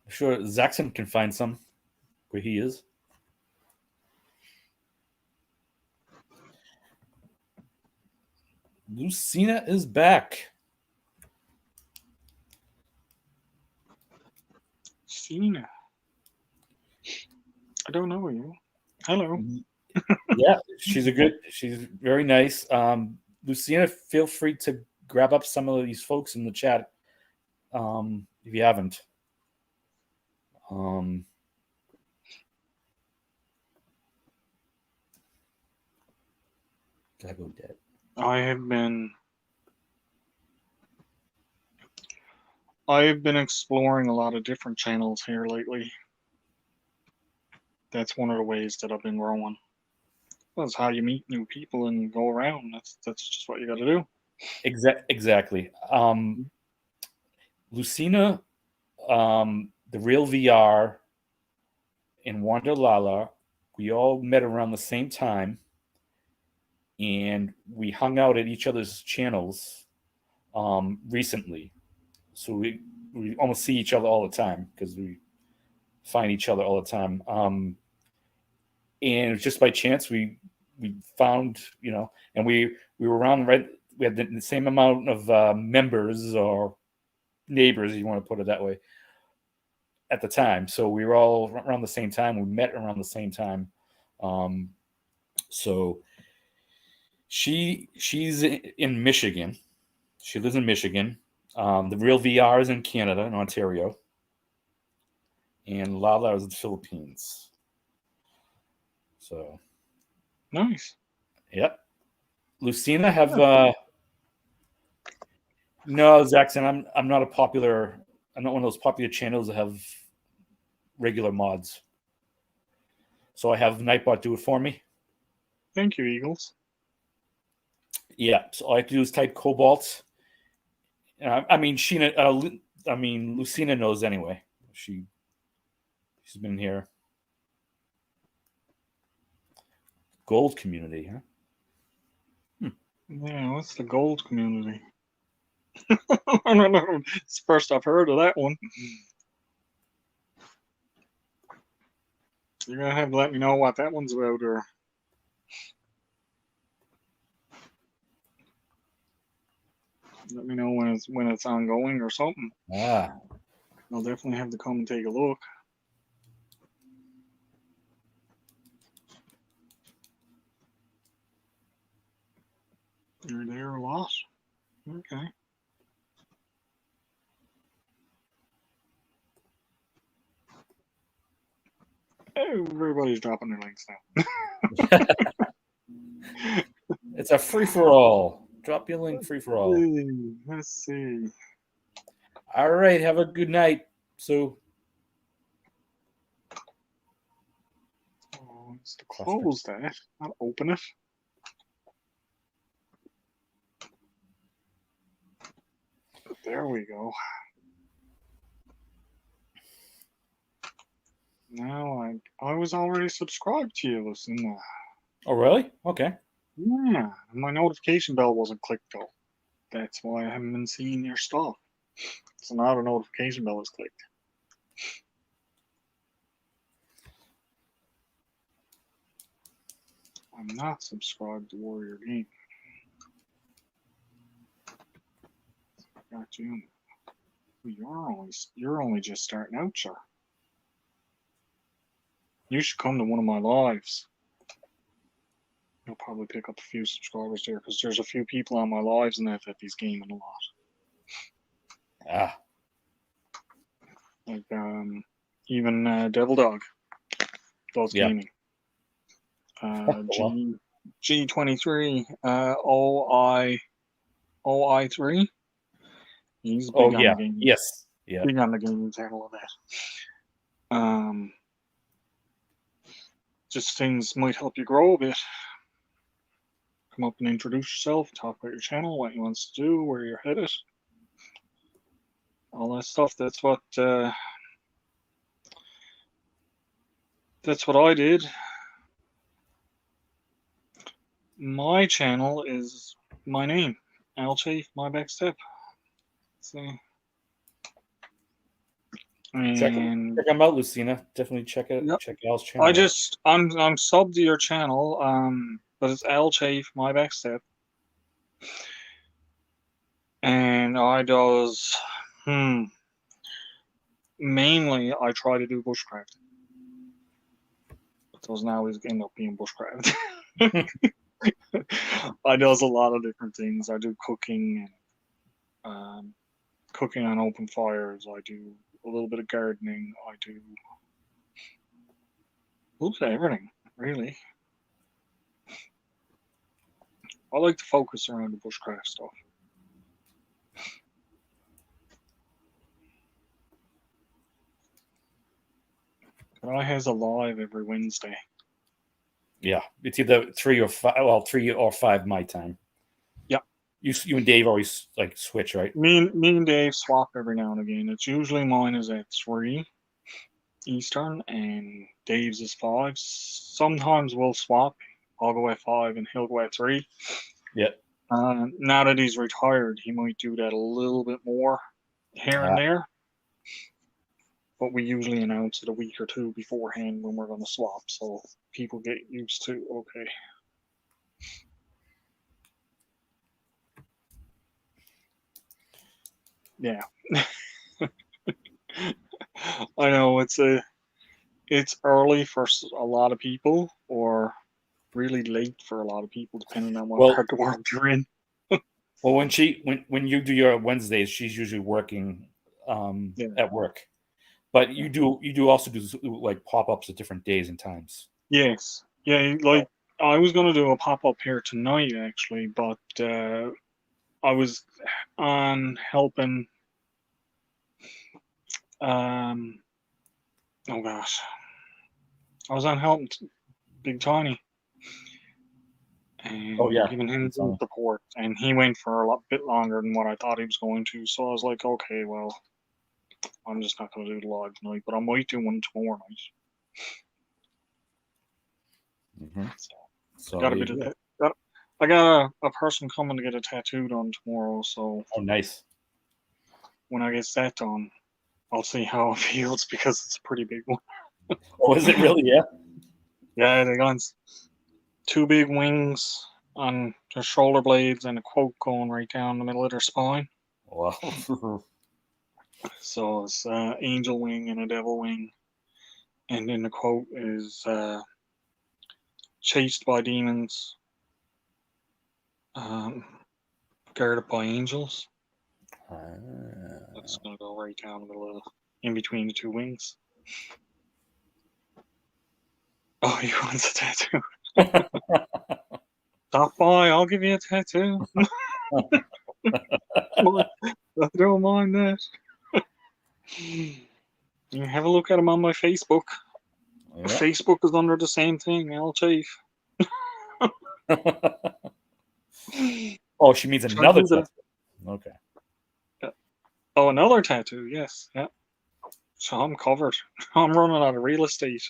sure Zaxxon can find some where he is. Lucina is back. Cena. I don't know you. Hello. Yeah, she's very nice. Lucina, feel free to grab up some of these folks in the chat if you haven't. Gotta go dead. I have been exploring a lot of different channels here lately. That's one of the ways that I've been growing. That's how you meet new people and go around. That's just what you got to do. Exactly. Lucina, the Real VR, and Wanda Lala, we all met around the same time, and we hung out at each other's channels recently. So we almost see each other all the time because we find each other all the time. And just by chance, we found, and we were around right. We had the same amount of members or neighbors, if you want to put it that way, at the time. So we were all around the same time. We met around the same time. So she's in Michigan. She lives in Michigan. The Real VR is in Canada, in Ontario. And Lala is in the Philippines. So nice. Yep. Lucina have no, Zaxxon, I'm not one of those popular channels that have regular mods. So I have Nightbot do it for me. Thank you, Eagles. Yeah. So all I have to do is type Cobalt. I mean, Lucina knows anyway. She's been here. Gold community, huh? Yeah, what's the gold community? I don't know. It's the first I've heard of that one. You're gonna have to let me know what that one's about, or let me know when it's ongoing or something. Ah. I'll definitely have to come and take a look. You're there a lot? Okay. Everybody's dropping their links now. It's a free-for-all. Drop your link, free-for-all. Let's see. All right. Have a good night, Sue. Oh, it's to close that, not open it. There we go. Now I was already subscribed to you, listen. Oh, really? Okay. Yeah, my notification bell wasn't clicked though. That's why I haven't been seeing your stuff. So now the notification bell is clicked. I'm not subscribed to Warrior Game. Got you. You're only just starting out, sir. You should come to one of my lives. You'll probably pick up a few subscribers there because there's a few people on my lives and that he's gaming a lot. Ah. Like even Devil Dog does gaming. G23 OI3. He's big on the gaming. Yes. Yeah. Big on the gaming channel of that. Just things might help you grow a bit. Come up and introduce yourself, talk about your channel, what you want to do, where you're headed, all that stuff. That's what I did. My channel is my name, Al Chief, My Back Step. See. Check him out, Lucina. Definitely check it. Yep. Check Al's channel. I'm subbed to your channel, but it's Al Chief, My Back Step, and I does mainly I try to do bushcraft. But doesn't always end up being bushcraft. I does a lot of different things. I do cooking and cooking on open fires. I do a little bit of gardening. I do a little bit of everything, really. I like to focus around the bushcraft stuff. But I has a live every Wednesday. Yeah, it's either 3 or 5. Well, 3 or 5 my time. Yeah. You and Dave always like switch, right? Me and Dave swap every now and again. It's usually mine is at 3 Eastern and Dave's is 5. Sometimes we'll swap. I'll go at 5 and he'll go at 3. Yeah. Now that he's retired, he might do that a little bit more here and there. But we usually announce it a week or two beforehand when we're going to swap, so people get used to, okay. Yeah. I know it's early for a lot of people, or really late for a lot of people, depending on what part of the world you're in. Well, when you do your Wednesdays, she's usually working at work. But you do also do like pop-ups at different days and times. Yes. Yeah, like I was going to do a pop-up here tonight, actually, but I was on helping oh gosh, I was on helping Big Tiny and Oh, yeah. giving him Big Tiny. support, and he went for a bit longer than what I thought he was going to. So I was like, okay, well, I'm just not going to do the live tonight, but I might do one tomorrow night. Mm-hmm. So got a bit of that. I got a person coming to get a tattoo done tomorrow, so Oh, nice. when I get that done, I'll see how it feels because it's a pretty big one. Oh, is it really? Yeah. Yeah, they got 2 big wings on their shoulder blades and a quote going right down the middle of their spine. Wow. So it's angel wing and a devil wing, and then the quote is chased by demons, um, guarded by angels. That's gonna go right down the middle of, in between the 2 wings. Oh, he wants a tattoo. Stop by, I'll give you a tattoo. I don't mind that. You have a look at him on my Facebook. Yeah. Facebook is under the same thing, Al Chief. Oh, she means another tattoo. Okay. Oh, another tattoo, yes. Yeah. So I'm covered. I'm running out of real estate.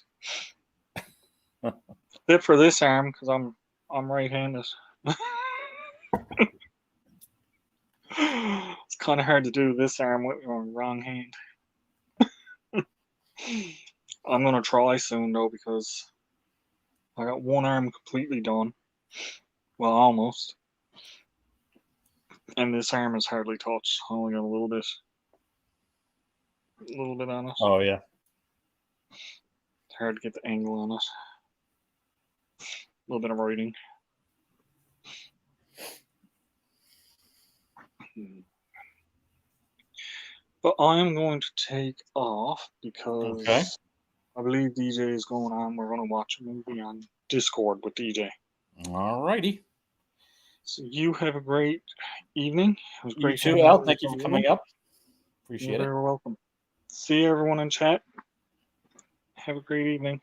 Except for this arm, because I'm right-handed. It's kind of hard to do this arm with your wrong hand. I'm gonna try soon though, because I got one arm completely done. Well, almost. And this arm is hardly touched. I only got a little bit on it. Oh, yeah. It's hard to get the angle on it. A little bit of writing. But I'm going to take off because Okay. I believe DJ is going on. We're going to watch a movie on Discord with DJ. All righty. So you have a great evening. It was You great too, hanging Al. out Thank you with for coming up. Appreciate You're it. very welcome. See everyone in chat. Have a great evening.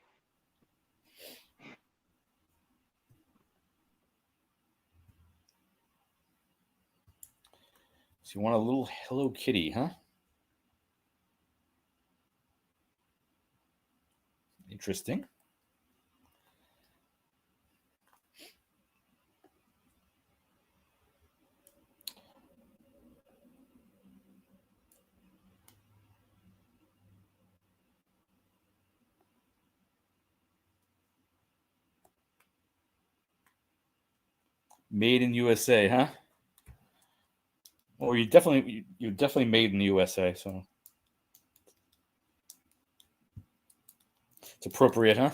So you want a little Hello Kitty, huh? Interesting. Made in USA, huh? Well, you're definitely made in the USA, so it's appropriate, huh?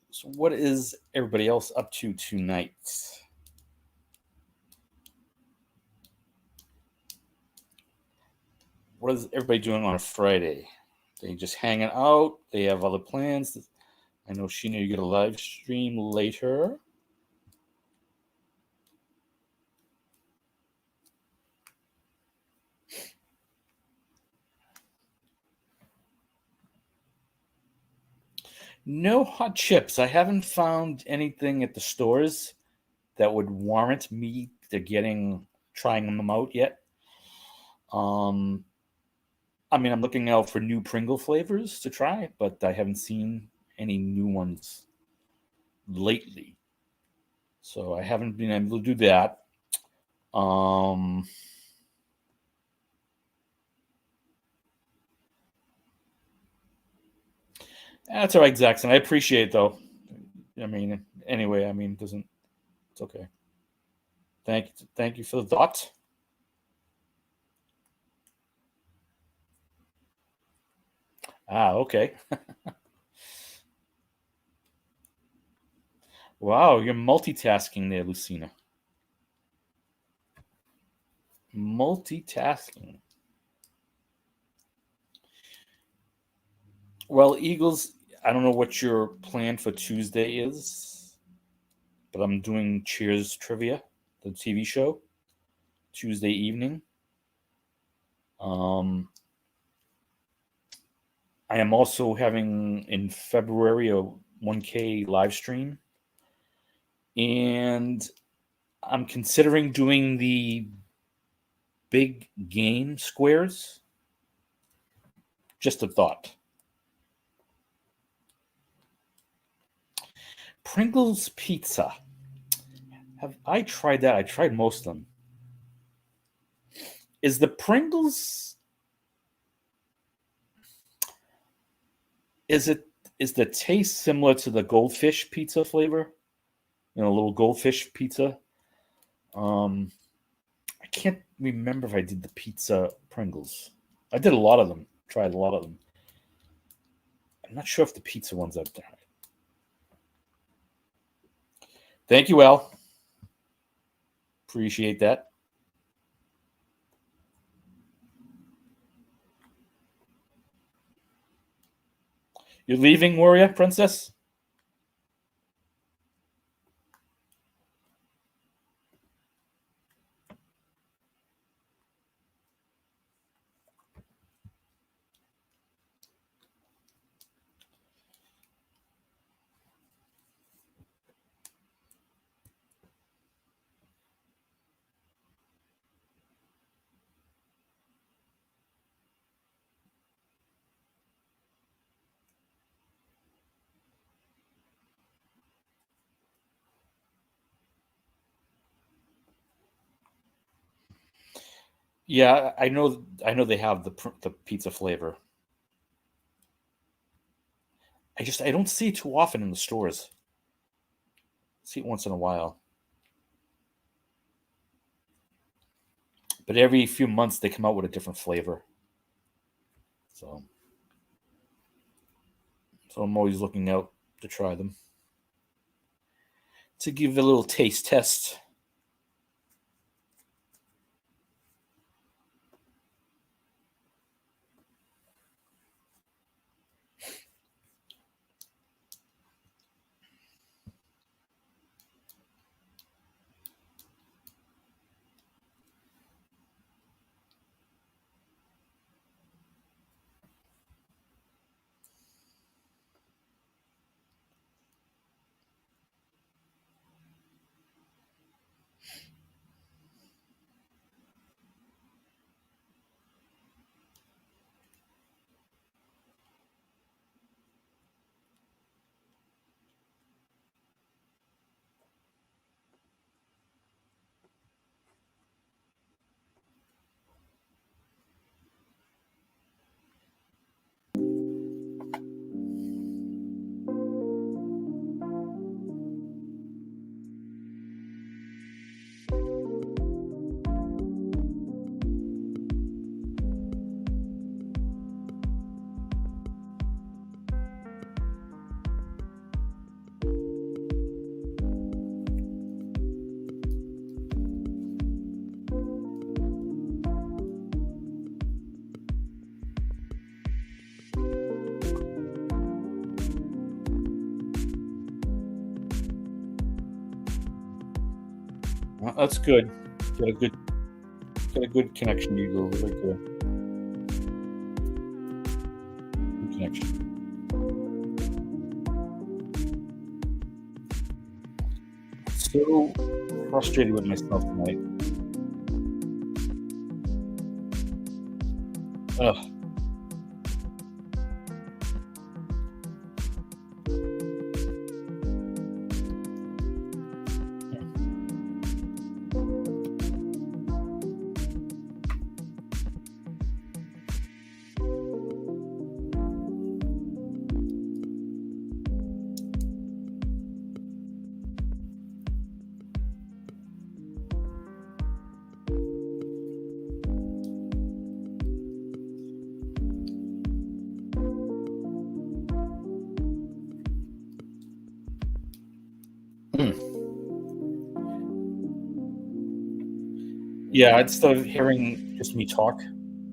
So what is everybody else up to tonight? What is everybody doing on a Friday? They just hanging out? They have other plans? I know Sheena, you get a live stream later. No hot chips. I haven't found anything at the stores that would warrant me to trying them out yet. I mean, I'm looking out for new Pringle flavors to try, but I haven't seen any new ones lately. So I haven't been able to do that. That's all right, Jackson. I appreciate it, though. I mean, anyway, I mean, doesn't it's okay. Thank you for the thought. Okay. Wow, you're multitasking there, Lucina. Multitasking. Well, Eagles, I don't know what your plan for Tuesday is, but I'm doing Cheers Trivia, the TV show, Tuesday evening. I am also having in February a 1K live stream, and I'm considering doing the big game squares. Just a thought. Pringles pizza. Have I tried that? I tried most of them. Is the Pringles is the taste similar to the goldfish pizza flavor? You know, a little goldfish pizza. I can't remember if I did the pizza Pringles. I did a lot of them. Tried a lot of them. I'm not sure if the pizza ones I've done. Thank you, Al. Appreciate that. You're leaving, Warrior Princess? Yeah, I know. I know they have the pizza flavor. I don't see it too often in the stores. See it once in a while. But every few months they come out with a different flavor. So I'm always looking out to try them. To give a little taste test. Well, that's good. Get a good connection, Eagle. Like a good connection. So frustrated with myself tonight. Ugh. Yeah, instead of hearing just me talk,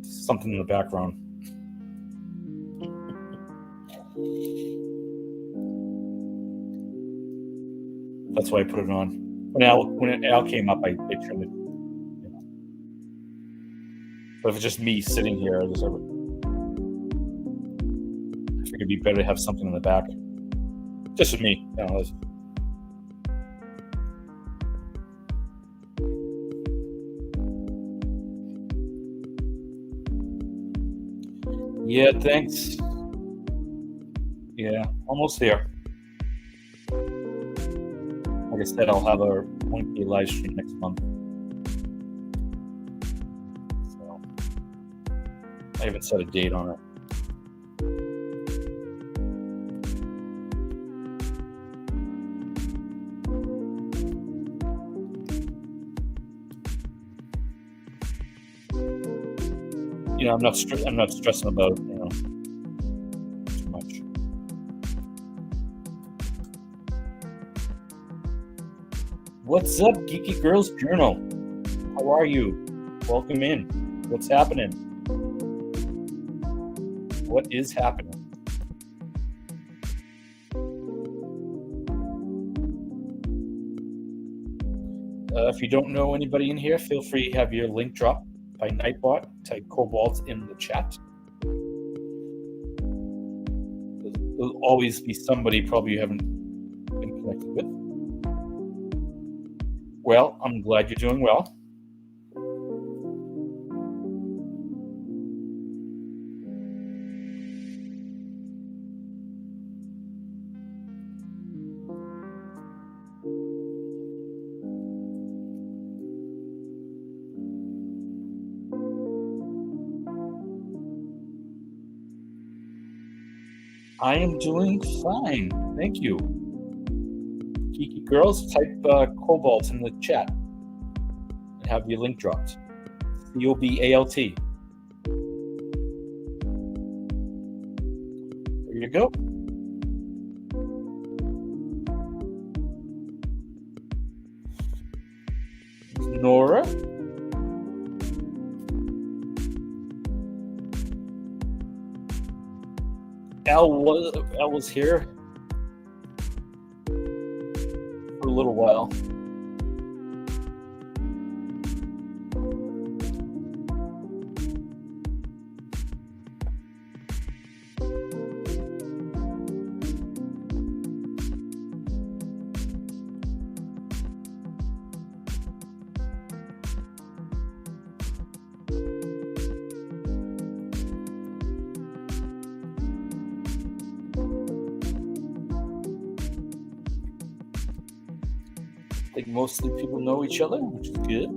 something in the background. That's why I put it on. When Al came up, I turned it. But if it's just me sitting here, I figured it'd be better to have something in the back. Just with me. Yeah, thanks. Yeah, almost there. Like I said, I'll have a 1K live stream next month. So I haven't set a date on it. I'm not stressing about it, too much. What's up, Geeky Girls Journal? How are you? Welcome in. What's happening? What is happening? If you don't know anybody in here, feel free to have your link drop by Nightbot. Type Cobalt in the chat. There'll always be somebody probably you haven't been connected with. Well, I'm glad you're doing well. I am doing fine, thank you. Geeky Girls, type Cobalt in the chat and have your link dropped. COBALT. There you go. Nora. Al was here for a little while. I think mostly people know each other, which is good.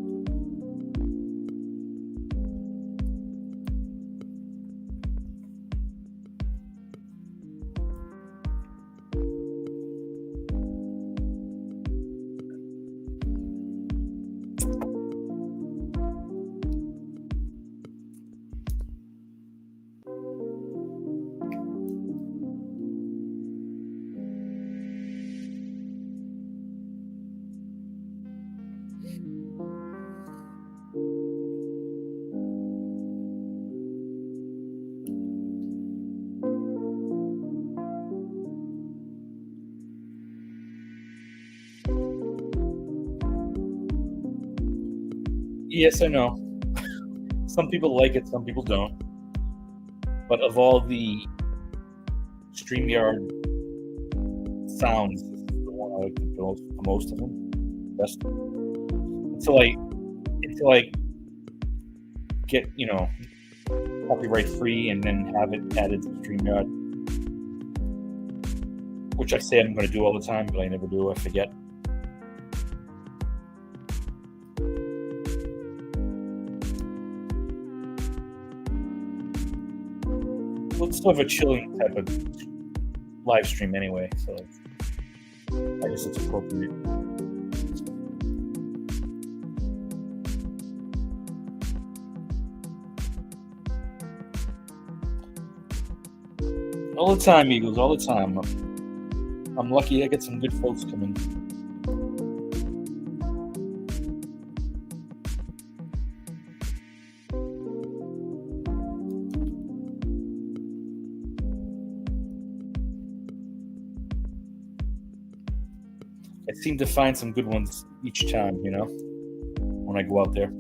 Yes, I know. Some people like it, some people don't. But of all the StreamYard sounds, this is the one I like the most of them. Best. Until I get, copyright free and then have it added to StreamYard. Which I say I'm going to do all the time, but I never do. I forget. Well, it's sort of a chilling type of live stream anyway, so I guess it's appropriate. All the time, Eagles, all the time. I'm lucky I get some good folks coming. I seem to find some good ones each time, you know, when I go out there.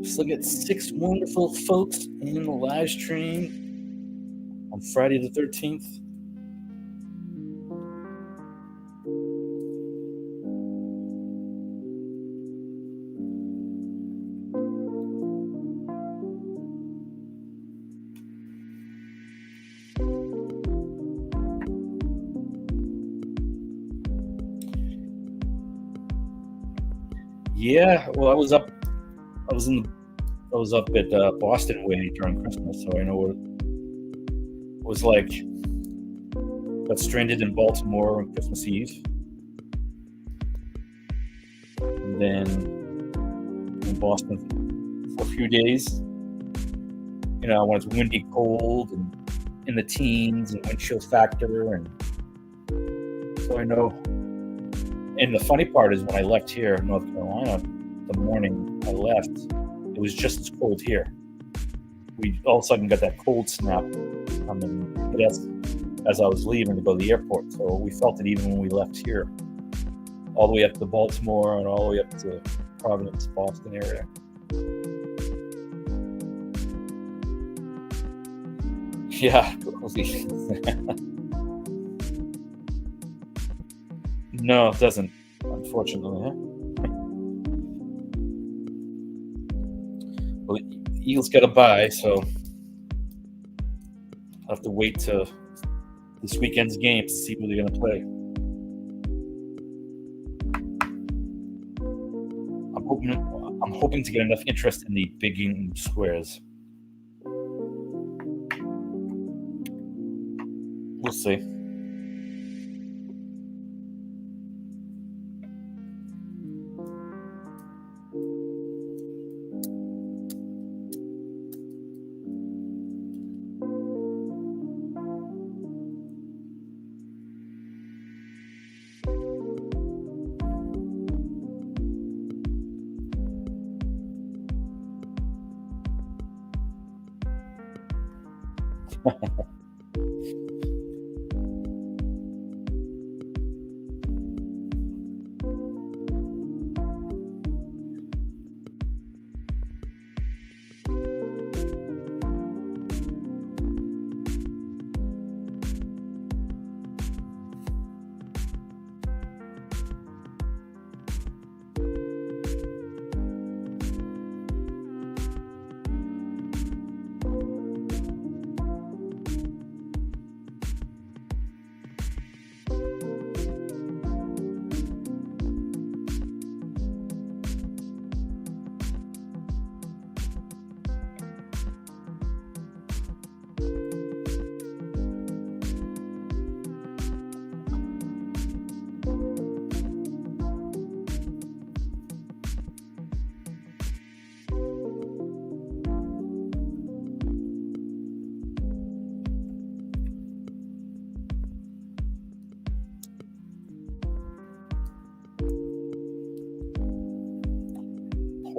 Still get 6 wonderful folks in the live stream on Friday the 13th. Yeah, well, I was up at Boston way during Christmas, so I know what it was like. Got stranded in Baltimore on Christmas Eve, and then in Boston for a few days. You know, when it's windy, cold, and in the teens, and wind chill factor, and so I know. And the funny part is when I left here in North Carolina, the morning I left, it was just as cold here. We all of a sudden got that cold snap coming as I was leaving to go to the airport. So we felt it even when we left here, all the way up to Baltimore and all the way up to Providence, Boston area. Yeah, cozy. No, it doesn't, unfortunately. Huh? Well, the Eagles got a bye, so I'll have to wait to this weekend's game to see who they're going to play. I'm hoping to get enough interest in the big game squares. We'll see.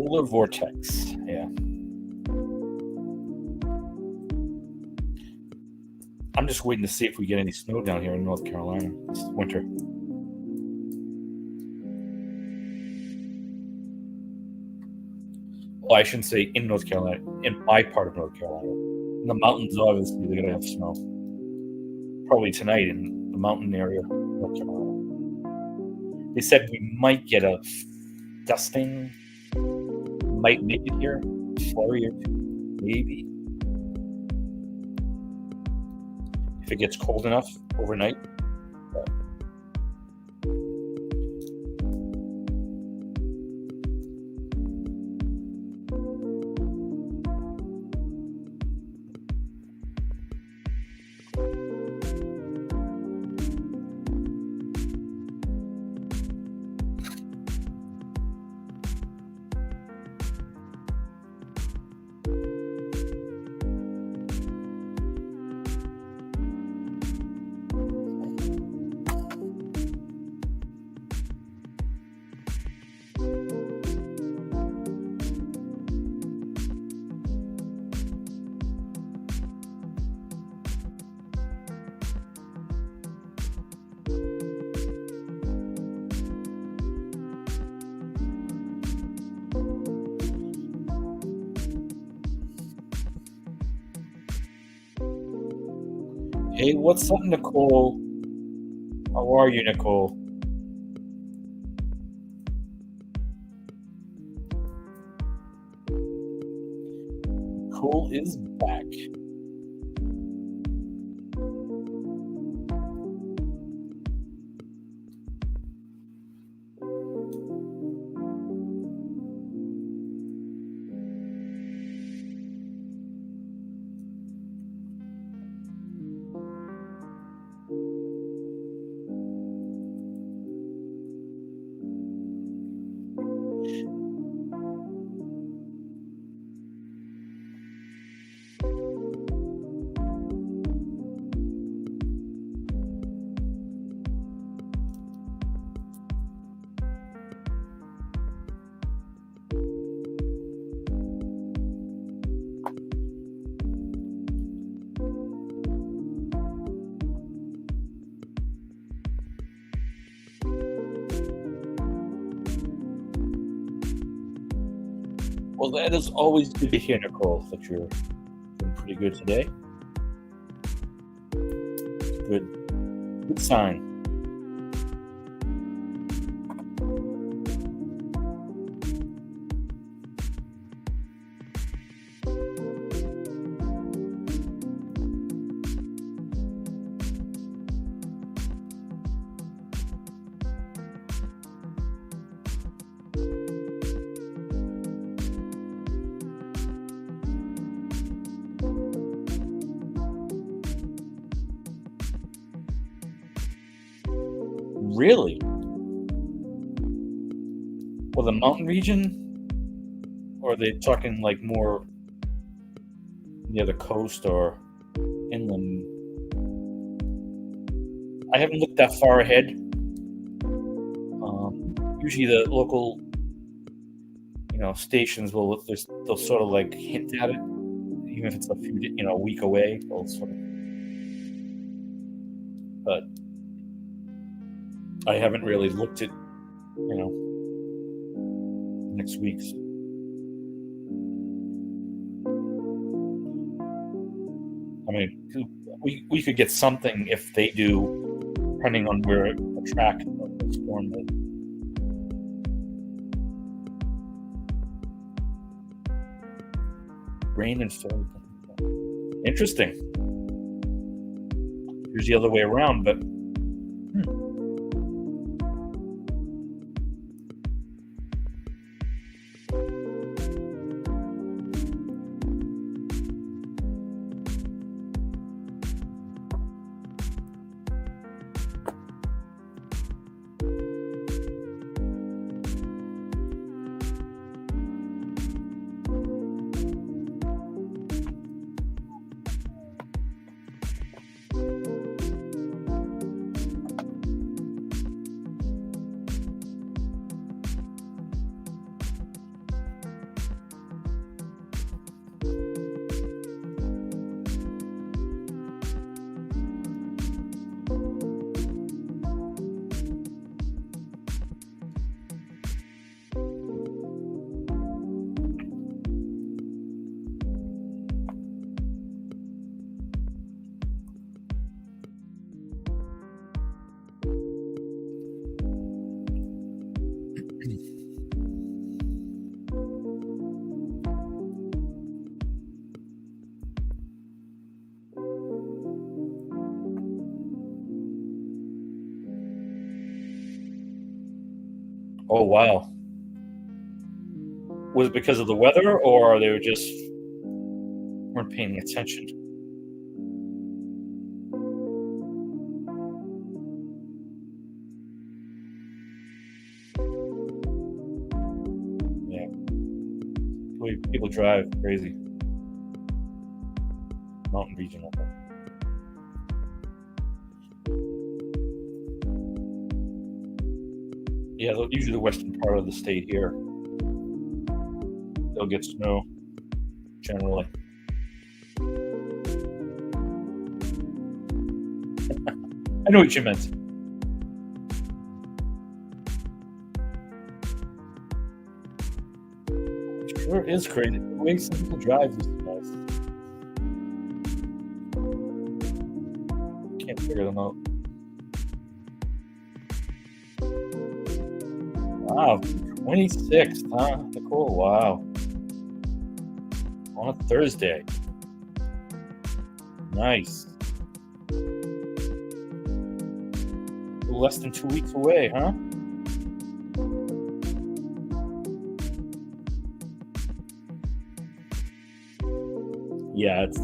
Polar vortex. Yeah. I'm just waiting to see if we get any snow down here in North Carolina this winter. Well, I shouldn't say in North Carolina, in my part of North Carolina. In the mountains, obviously, they're going to have snow. Probably tonight in the mountain area of North Carolina. They said we might get a dusting, might make it here, flurry or two, maybe. If it gets cold enough overnight. But hey, what's up, Nicole? How are you, Nicole? Nicole is back. Well, that is always good to hear, Nicole, that you're doing pretty good today. Good sign. Really? Well, the mountain region? Or are they talking like more near the coast or inland? I haven't looked that far ahead. Usually the local, stations they'll sort of like hint at it, even if it's a few, a week away. They'll sort of, but I haven't really looked at, next week's. I mean, we could get something if they do, depending on where the track of the storm is. Rain and Philly. Interesting. Here's the other way around, but Oh, wow. Was it because of the weather, or they were just weren't paying attention? Yeah. The way people drive, crazy. Mountain regional. Yeah, usually the western part of the state here, they'll get snow, generally. I know what you meant. It sure is crazy. The way some people drive is nice. Can't figure them out. Wow, 26th, huh? Nicole, wow. On a Thursday. Nice. Less than 2 weeks away, huh? Yeah, it's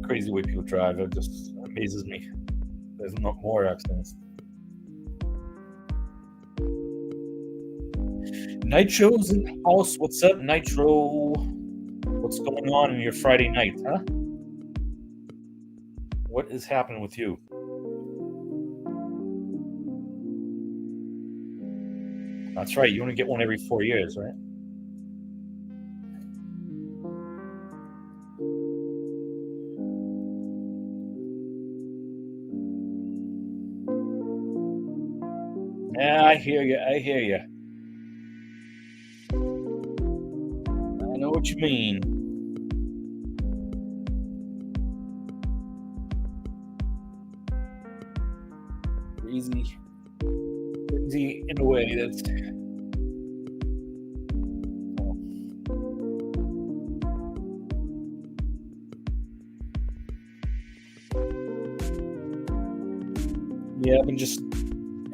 crazy the way people drive. It just amazes me. There's not more accidents. Nitro's in the house. What's up, Nitro? What's going on in your Friday night, huh? What is happening with you? That's right. You only get one every 4 years, right? Yeah, I hear you. I hear you. I know what you mean. Crazy in a way that's. Yeah, I've been just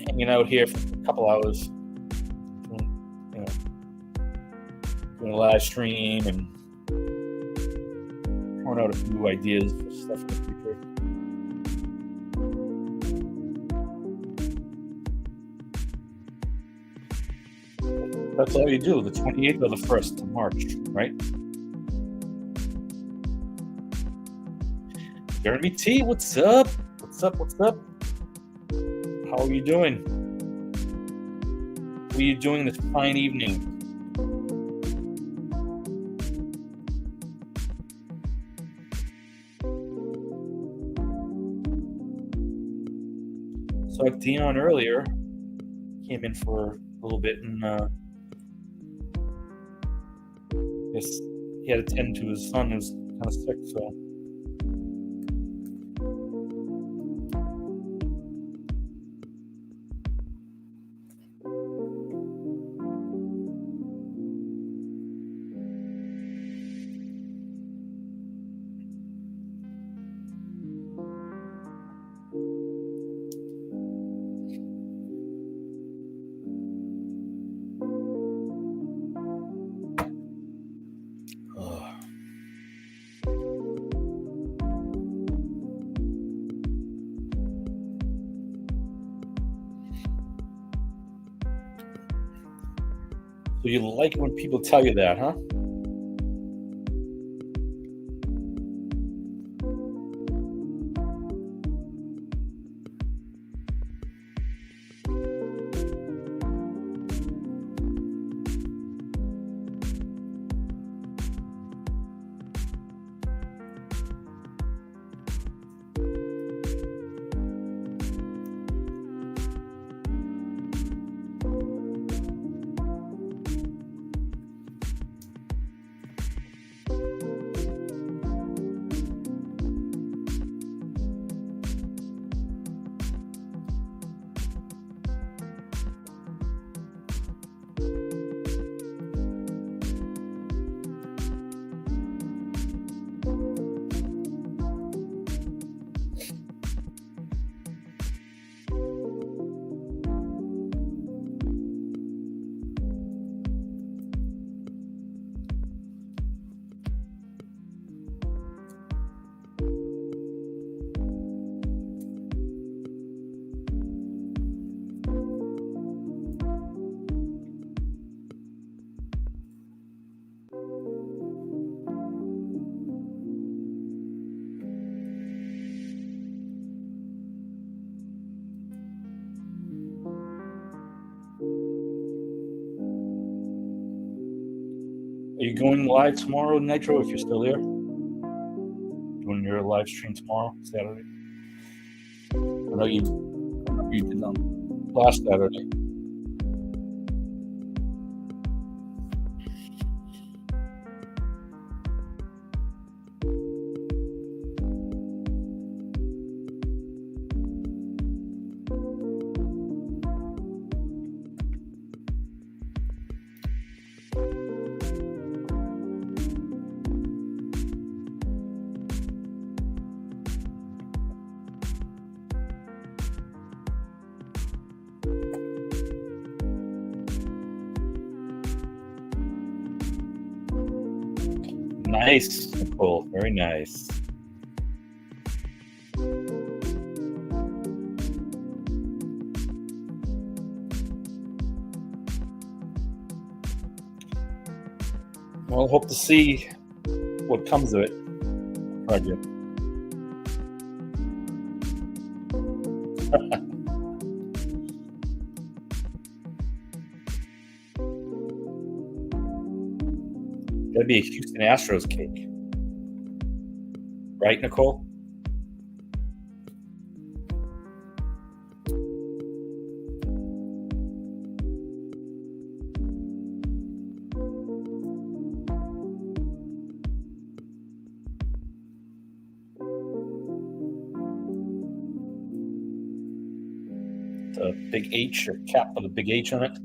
hanging out here for a couple hours, doing a live stream and throwing out a few ideas for stuff in the future. That's all you do, the 28th or the 1st of March, right? Jeremy T, what's up? What's up? What's up? How are you doing? What are you doing this fine evening? Saw Dion earlier. Came in for a little bit and guess he had to tend to his son who's kind of sick, so. So you like when people tell you that, huh? going live tomorrow, Nitro, if you're still there? Doing your live stream tomorrow, Saturday? I know you did on last Saturday. Nice, Nicole. Very nice. Well, hope to see what comes of it. Project. That'd be a Houston Astros cake. Right, Nicole? The big H or cap with a big H on it.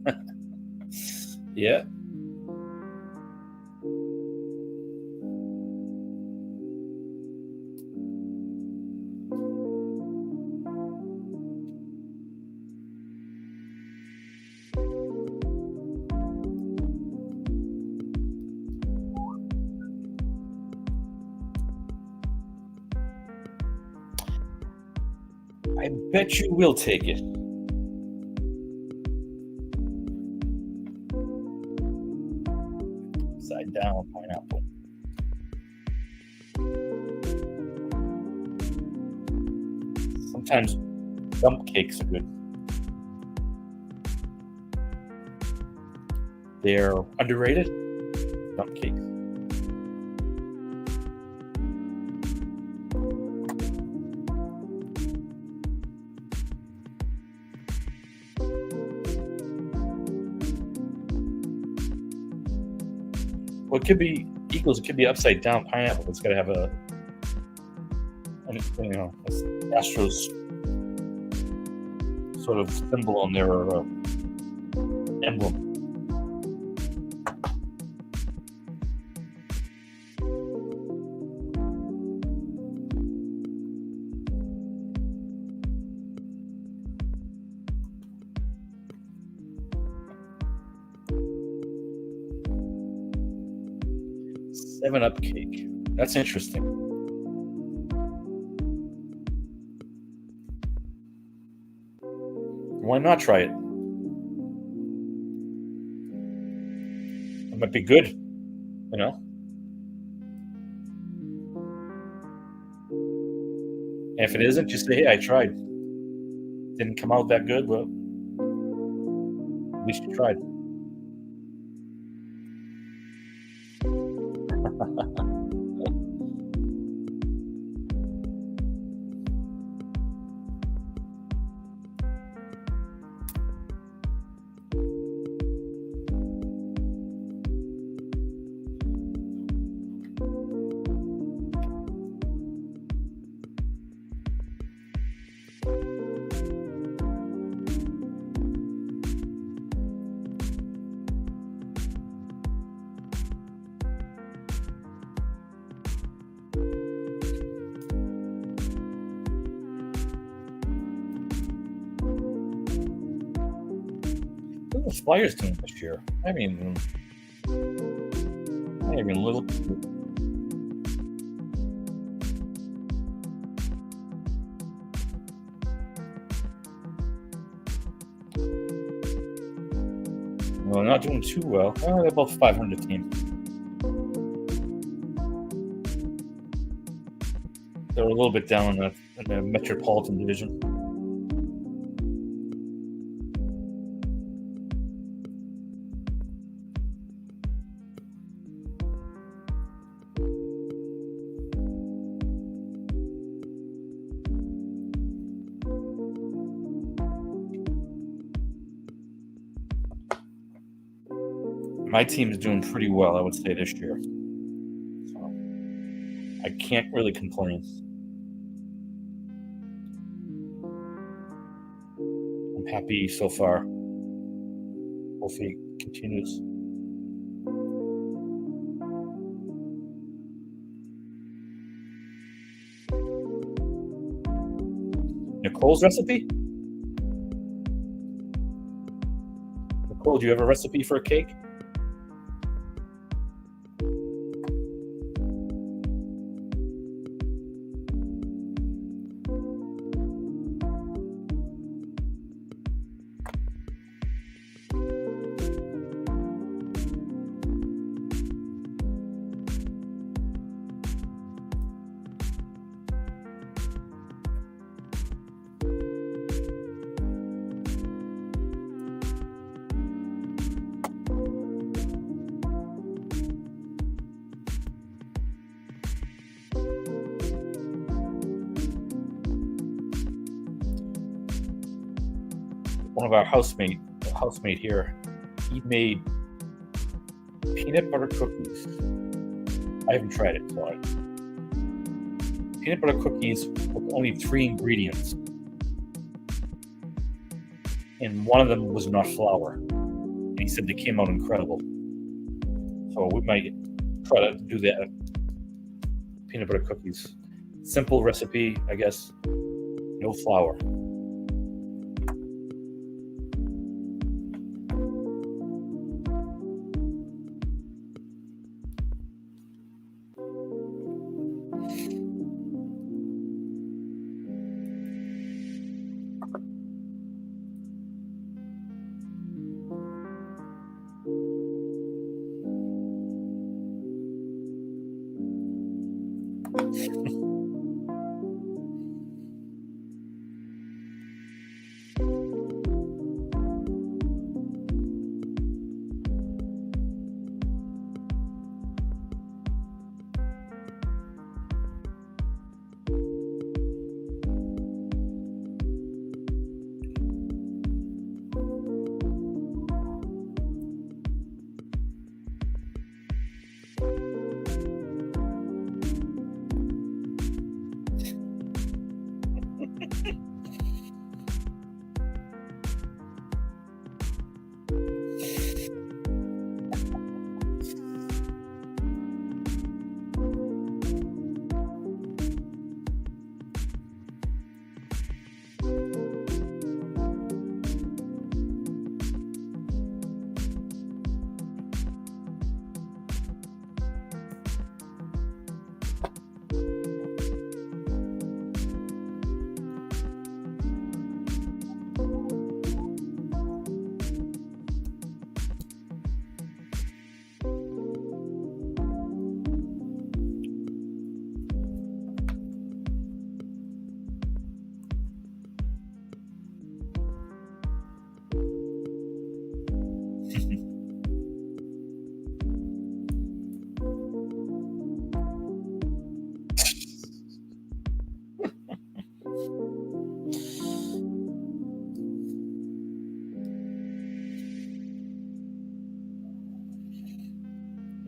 Yeah. I bet you will take it. Upside down pineapple. Sometimes dump cakes are good. They're underrated. Dump cakes. Well, it could be equals. It could be upside down pineapple. It's got to have a Astros sort of symbol on their emblem. Seven-Up cake. That's interesting. Why not try it? It might be good, you know? And if it isn't, just say, hey, I tried. Didn't come out that good, well, at least you tried. What are the Flyers doing this year? I mean, not even a little. Well, not doing too well. They're about 500 team. They're a little bit down in the Metropolitan Division. My team is doing pretty well, I would say, this year. So I can't really complain. I'm happy so far. Hopefully it continues. Nicole's recipe? Nicole, do you have a recipe for a cake? One of our housemate here, he made peanut butter cookies. I haven't tried it, so peanut butter cookies with only 3 ingredients, and one of them was not flour. And he said they came out incredible. So we might try to do that. Peanut butter cookies, simple recipe, I guess. No flour.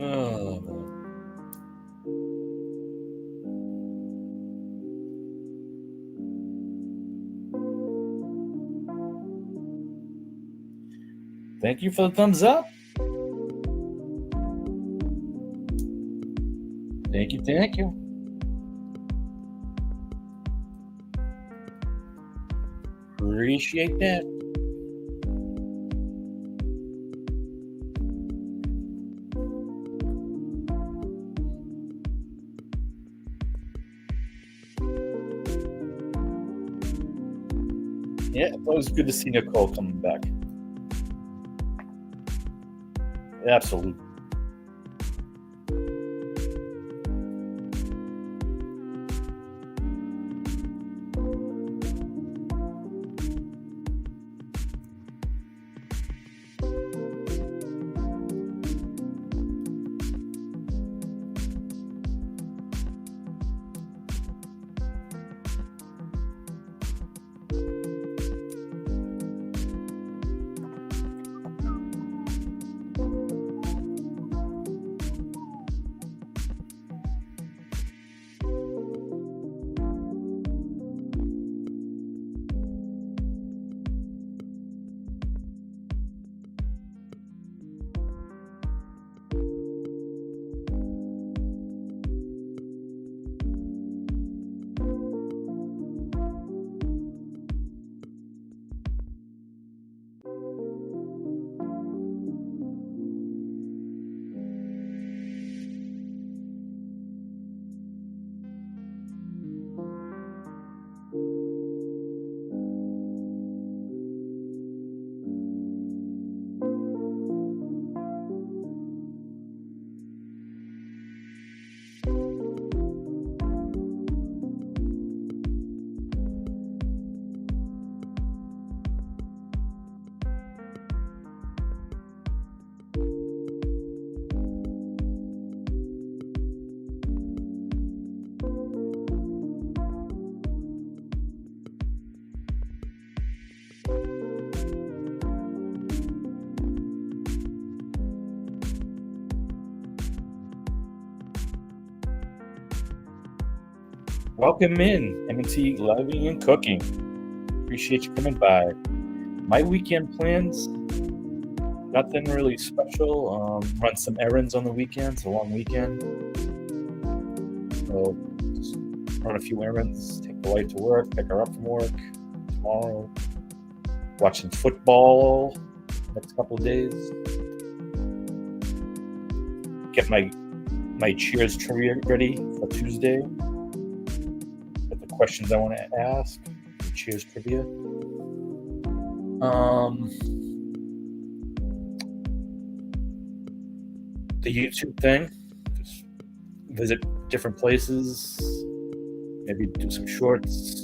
Oh, man. Thank you for the thumbs up. Thank you, thank you. Appreciate that. Yeah, it's always good to see Nicole coming back. Absolutely. Welcome in, M&T Living and Cooking. Appreciate you coming by. My weekend plans, nothing really special. Run some errands on the weekends, a long weekend. So just run a few errands, take the wife to work, pick her up from work tomorrow. Watch some football next couple of days. Get my Cheers trivia ready for Tuesday. Get the questions I want to ask. Cheers trivia. The YouTube thing. Just visit different places. Maybe do some shorts.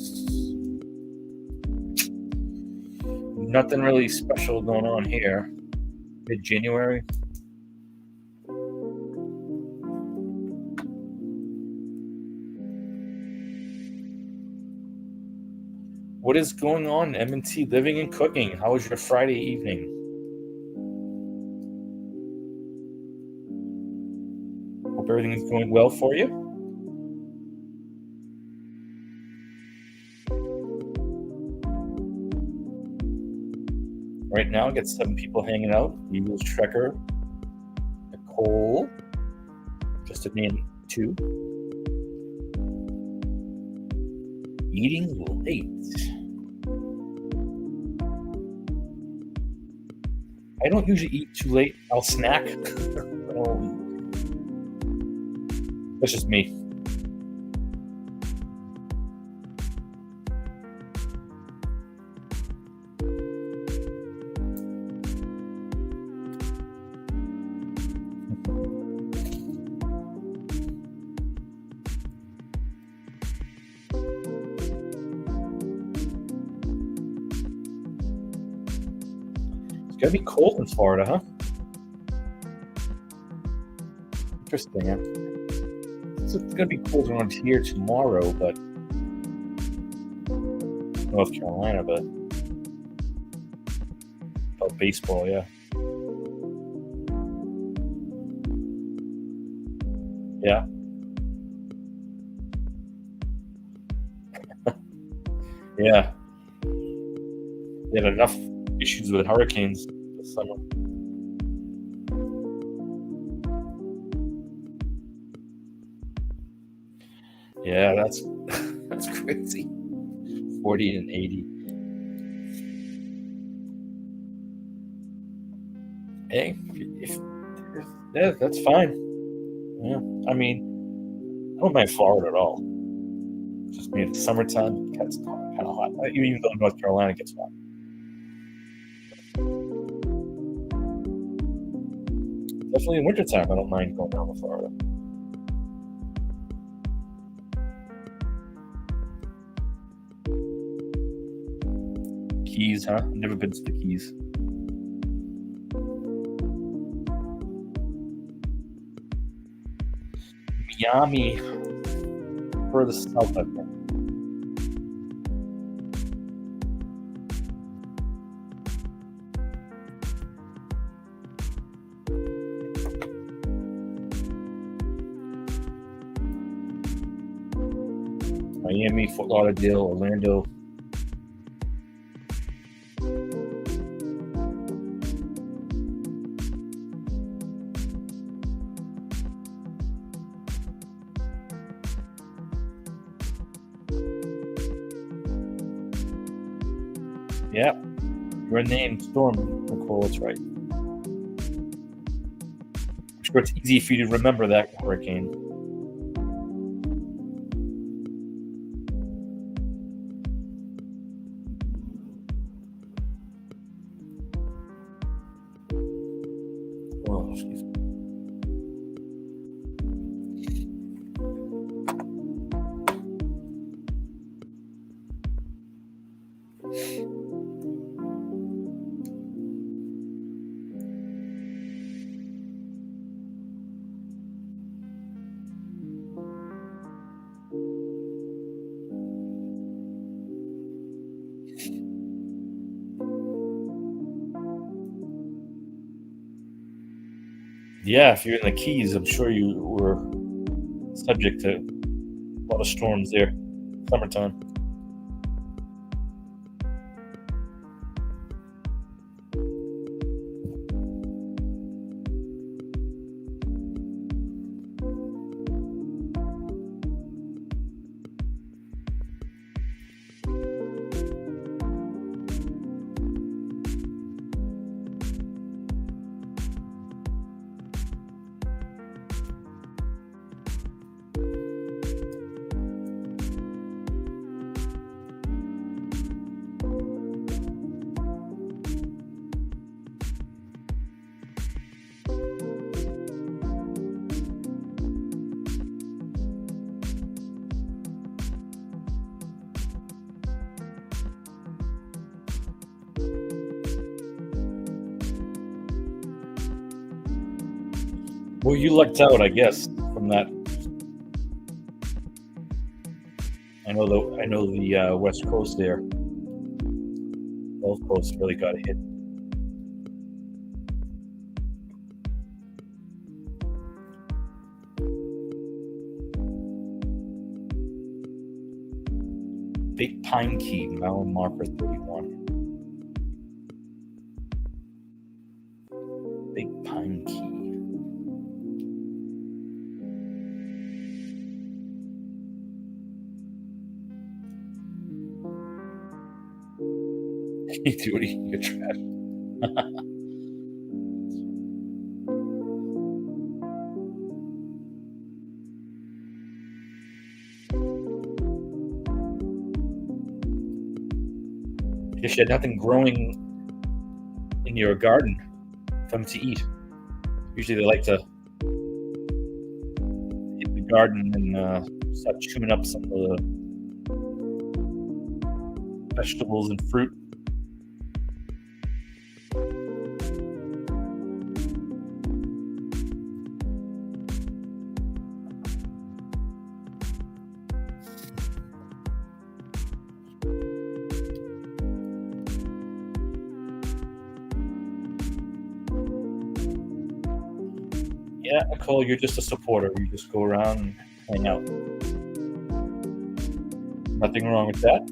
Nothing really special going on here. Mid-January. What is going on, M&T Living and Cooking? How was your Friday evening? Hope everything is going well for you. Right now, I got 7 people hanging out. Eagles Trekker, Nicole, just to name 2. Eating late. I don't usually eat too late. I'll snack. That's just me. It's gotta be cold in Florida, huh? Interesting. Yeah. It's gonna be cold around here tomorrow, but North Carolina, but about baseball, yeah. Yeah. Yeah. They had enough issues with hurricanes this summer. Yeah, that's crazy. 40 and 80. Hey, yeah, that's fine. Yeah, I mean, I don't mind Florida at all. Just me in the summertime, it gets kind of hot. Even though North Carolina gets hot. Definitely in wintertime, I don't mind going down to Florida. Keys, huh? I've never been to the Keys. Miami, further south, I think. Miami, Fort Lauderdale, Orlando. Yeah, your name, Storm Nicole, that's right. I'm sure it's easy for you to remember that hurricane. Oh, excuse me. Yeah, if you're in the Keys, I'm sure you were subject to A lot of storms there. Summertime. Well, you lucked out, I guess, from that. I know the West Coast there. Gulf Coast really got hit. Big Pine Key, mile marker 31. Big Pine Key. You do it in your trash. Guess you had nothing growing in your garden for them to eat. Usually they like to hit the garden and start chewing up some of the vegetables and fruit. Yeah, Nicole, you're just a supporter. You just go around and hang out. Nothing wrong with that.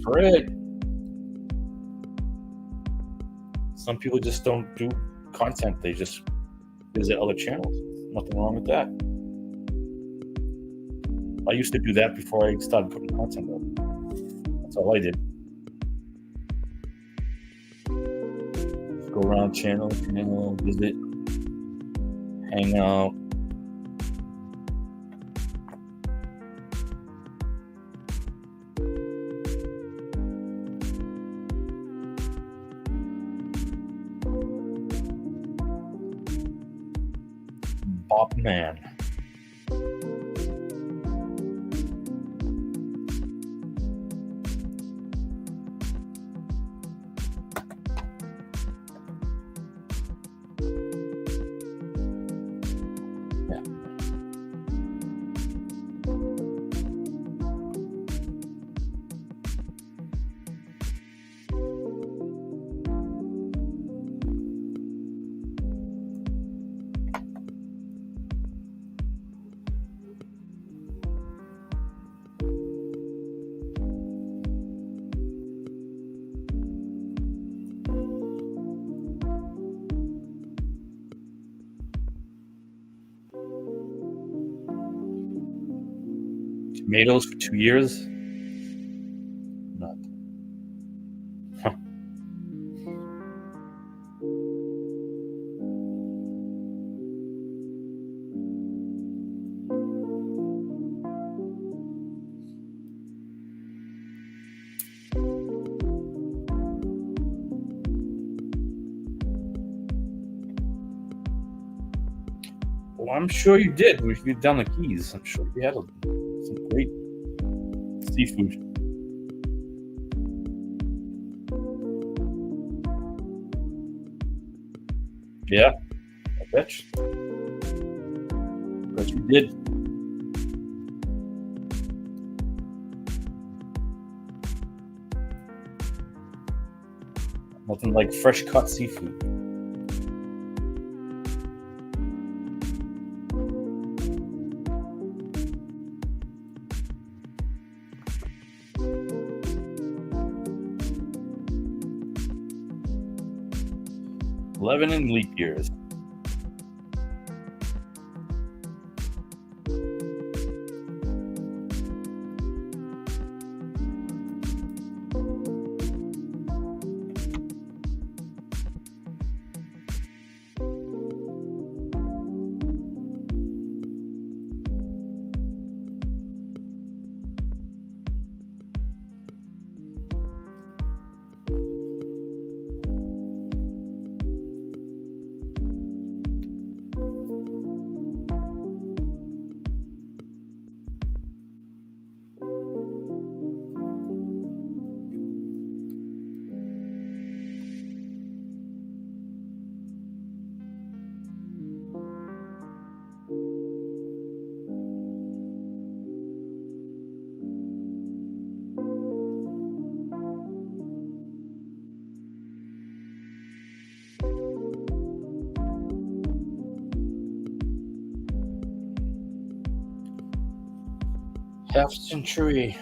Right. Some people just don't do content. They just visit other channels. Nothing wrong with that. I used to do that before I started putting content up. That's all I did. Just go around channel, visit, hang out. Bob Man. Yeah. Tomatoes for 2 years. None. Huh. Well, I'm sure you did. If you've down the Keys, I'm sure you had some great seafood. Yeah, I bet you. Bet you did. Nothing like fresh cut seafood. Eleven in leap years. Half century.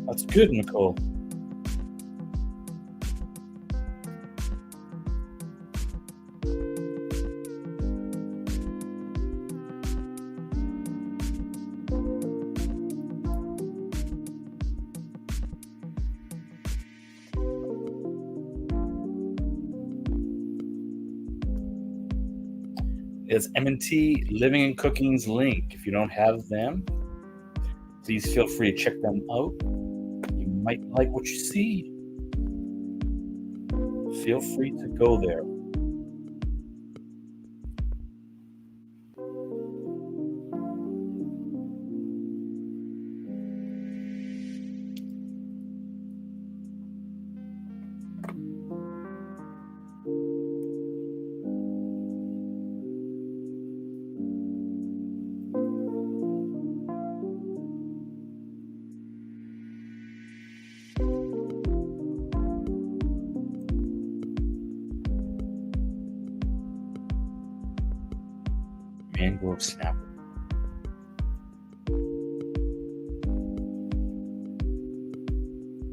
That's good, Nicole. There's M&T Living and Cooking's link. If you don't have them, please feel free to check them out. You might like what you see. Feel free to go there. Mangrove snapper.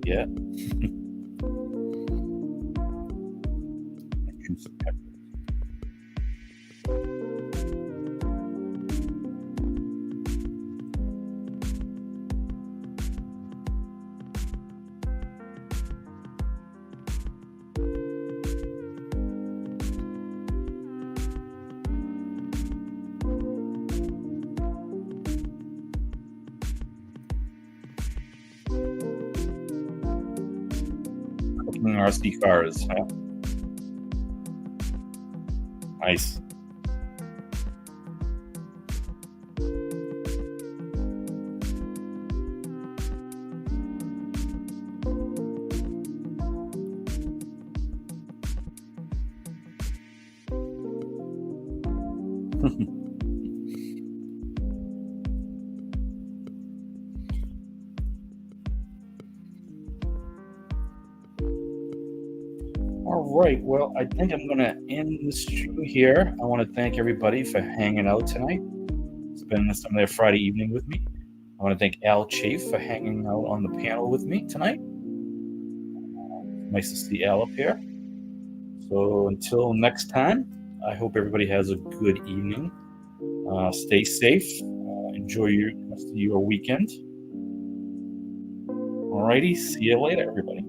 Yeah. Juice of pepper. RC cars, huh? Nice. All right. Well, I think I'm going to end the stream here. I want to thank everybody for hanging out tonight, spending some of their Friday evening with me. I want to thank Al Chafe for hanging out on the panel with me tonight. Nice to see Al up here. So until next time, I hope everybody has a good evening. Stay safe. Enjoy your rest of your weekend. Alrighty. See you later, everybody.